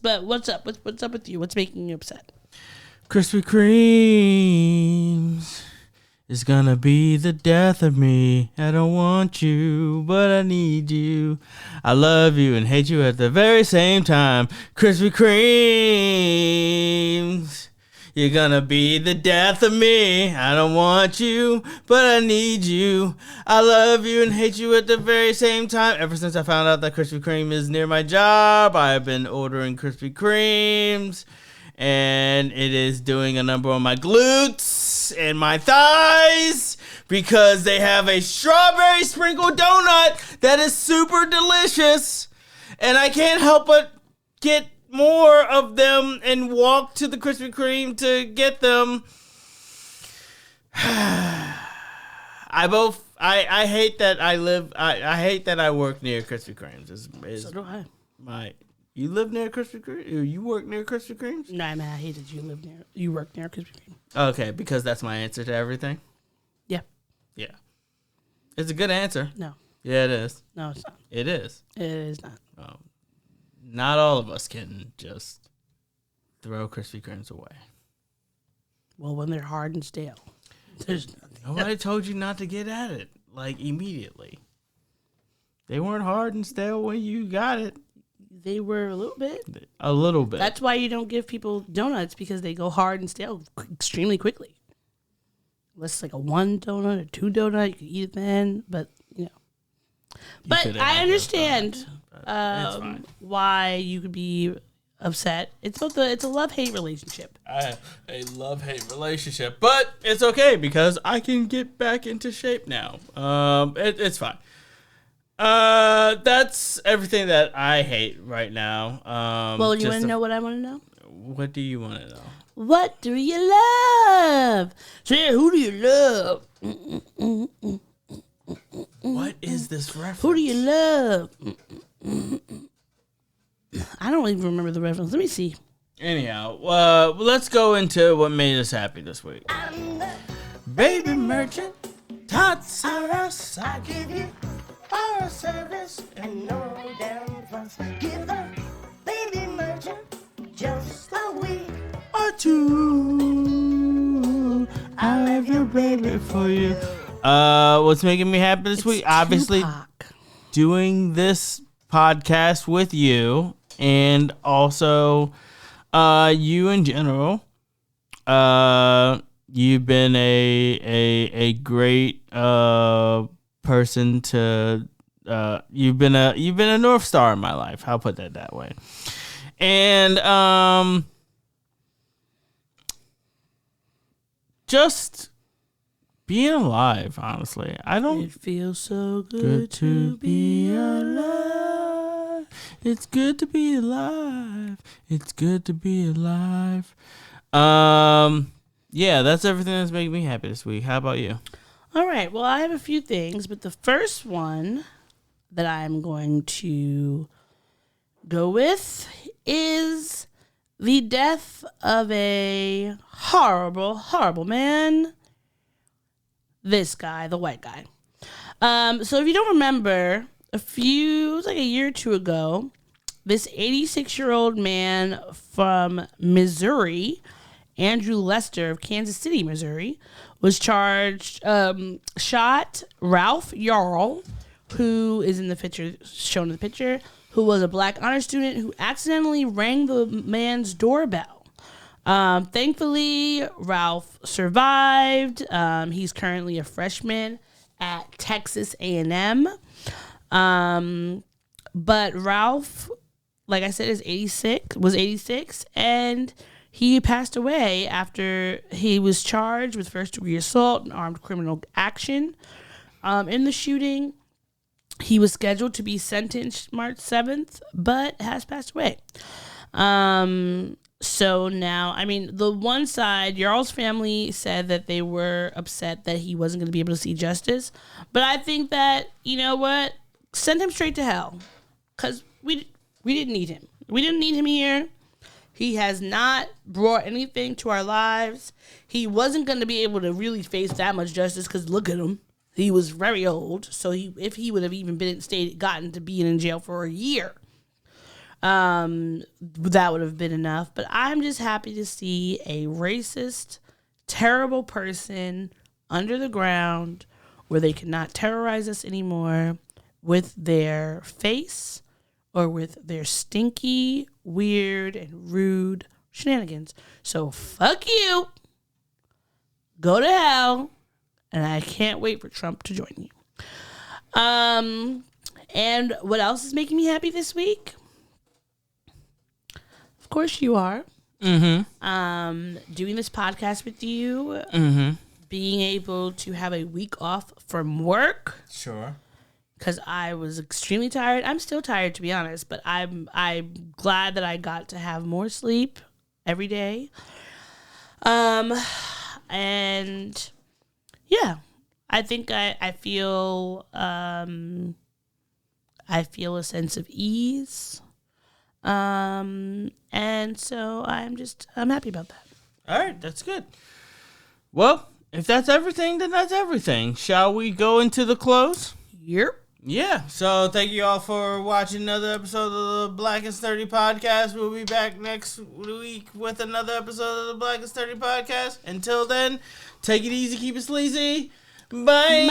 But what's up? What's up with you? What's making you upset? Krispy Kremes is gonna be the death of me. I don't want you, but I need you. I love you and hate you at the very same time. Krispy Kremes, you're gonna be the death of me. I don't want you, but I need you. I love you and hate you at the very same time. Ever since I found out that Krispy Kreme is near my job, I've been ordering Krispy Kremes, and it is doing a number on my glutes and my thighs because they have a strawberry sprinkle donut that is super delicious, and I can't help but get more of them and walk to the Krispy Kreme to get them. I hate that I hate that I work near Krispy Kreme's. So do I. You live near Krispy Kreme? Or you work near Krispy Kreme's? No, I hate that you work near Krispy Kreme. Okay, because that's my answer to everything? Yeah. Yeah. It's a good answer. No. Yeah, it is. No, it's not. It is. It is not. Not all of us can just throw Krispy Kremes away. Well, when they're hard and stale. There's Nobody told you not to get at it, like, immediately. They weren't hard and stale when you got it. They were a little bit. A little bit. That's why you don't give people donuts, because they go hard and stale extremely quickly. Unless it's like a 1 donut or 2 donut, you can eat it then, but, you know. But I understand why you could be upset. It's a love-hate relationship. I have a love-hate relationship, but it's okay because I can get back into shape now. It's fine. That's everything that I hate right now. Well, you want to know what I want to know? What do you want to know? What do you love? Say, who do you love? What is this reference? Who do you love? I don't even remember the reference. Let me see. Anyhow, let's go into what made us happy this week. Baby merchant, tots are us. I give you our service and no damn fuss. Give the baby merchant just a week or 2. I love you, baby, for you. What's making me happy this week? Obviously, Tupac. Doing this podcast with you, and also you in general. You've been a great person to. You've been a North Star in my life. I'll put that way. And just being alive, honestly. It feels so good to be alive. It's good to be alive. It's good to be alive. Yeah, that's everything that's making me happy this week. How about you? All right. Well, I have a few things, but the first one that I'm going to go with is the death of a horrible, horrible man. This guy, the white guy. So if you don't remember, it was like a year or 2 ago, this 86-year-old man from Missouri, Andrew Lester of Kansas City, Missouri, was charged, shot Ralph Yarl, who is in the picture, shown in the picture, who was a black honor student who accidentally rang the man's doorbell. Thankfully, Ralph survived. He's currently a freshman at Texas A&M. But Ralph, like I said, was 86, and he passed away after he was charged with first-degree assault and armed criminal action. In the shooting, he was scheduled to be sentenced March 7th, but has passed away. So now, I mean, the one side, Yarl's family said that they were upset that he wasn't going to be able to see justice. But I think that, you know what? Send him straight to hell. Because we didn't need him. We didn't need him here. He has not brought anything to our lives. He wasn't going to be able to really face that much justice because look at him. He was very old. So if he would have even gotten to being in jail for a year, that would have been enough. But I'm just happy to see a racist, terrible person under the ground where they cannot terrorize us anymore with their face or with their stinky, weird, and rude shenanigans. So fuck you. Go to hell. And I can't wait for Trump to join you. And what else is making me happy this week? Of course you are. Mm-hmm. Doing this podcast with you. Mm-hmm. Being able to have a week off from work. Sure. Because I was extremely tired. I'm still tired, to be honest. But I'm glad that I got to have more sleep every day. And yeah, I think I feel a sense of ease. And so I'm happy about that. All right, that's good. Well, if that's everything, then that's everything. Shall we go into the close? Yep. Yeah, so thank you all for watching another episode of the Black and Sturdy Podcast. We'll be back next week with another episode of the Black and Sturdy Podcast. Until then, take it easy, keep it sleazy. Bye.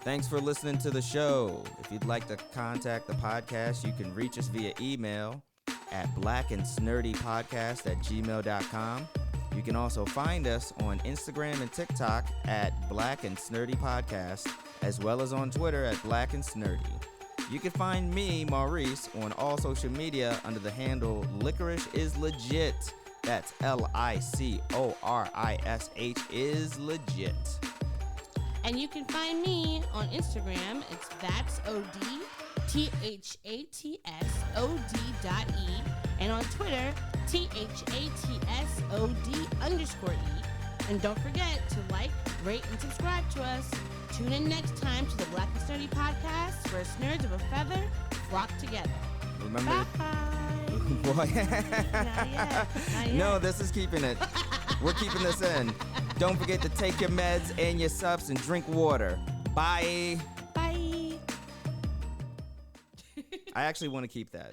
Thanks for listening to the show. If you'd like to contact the podcast, you can reach us via email at blackandsnerdypodcast@gmail.com. You can also find us on Instagram and TikTok at Black and Snurdy Podcast, as well as on Twitter at Black and Snurdy. You can find me, Maurice, on all social media under the handle Licorish is Legit. That's LICORISH is legit. And you can find me on Instagram. It's ThatsOD, and on Twitter, THATSOD_E. And don't forget to like, rate, and subscribe to us. Tune in next time to the Black and Sturdy Podcast, where nerds of a feather flock together. Remember? Bye. Boy. Not yet. No, this is keeping it. We're keeping this in. Don't forget to take your meds and your subs and drink water. Bye. Bye. I actually want to keep that.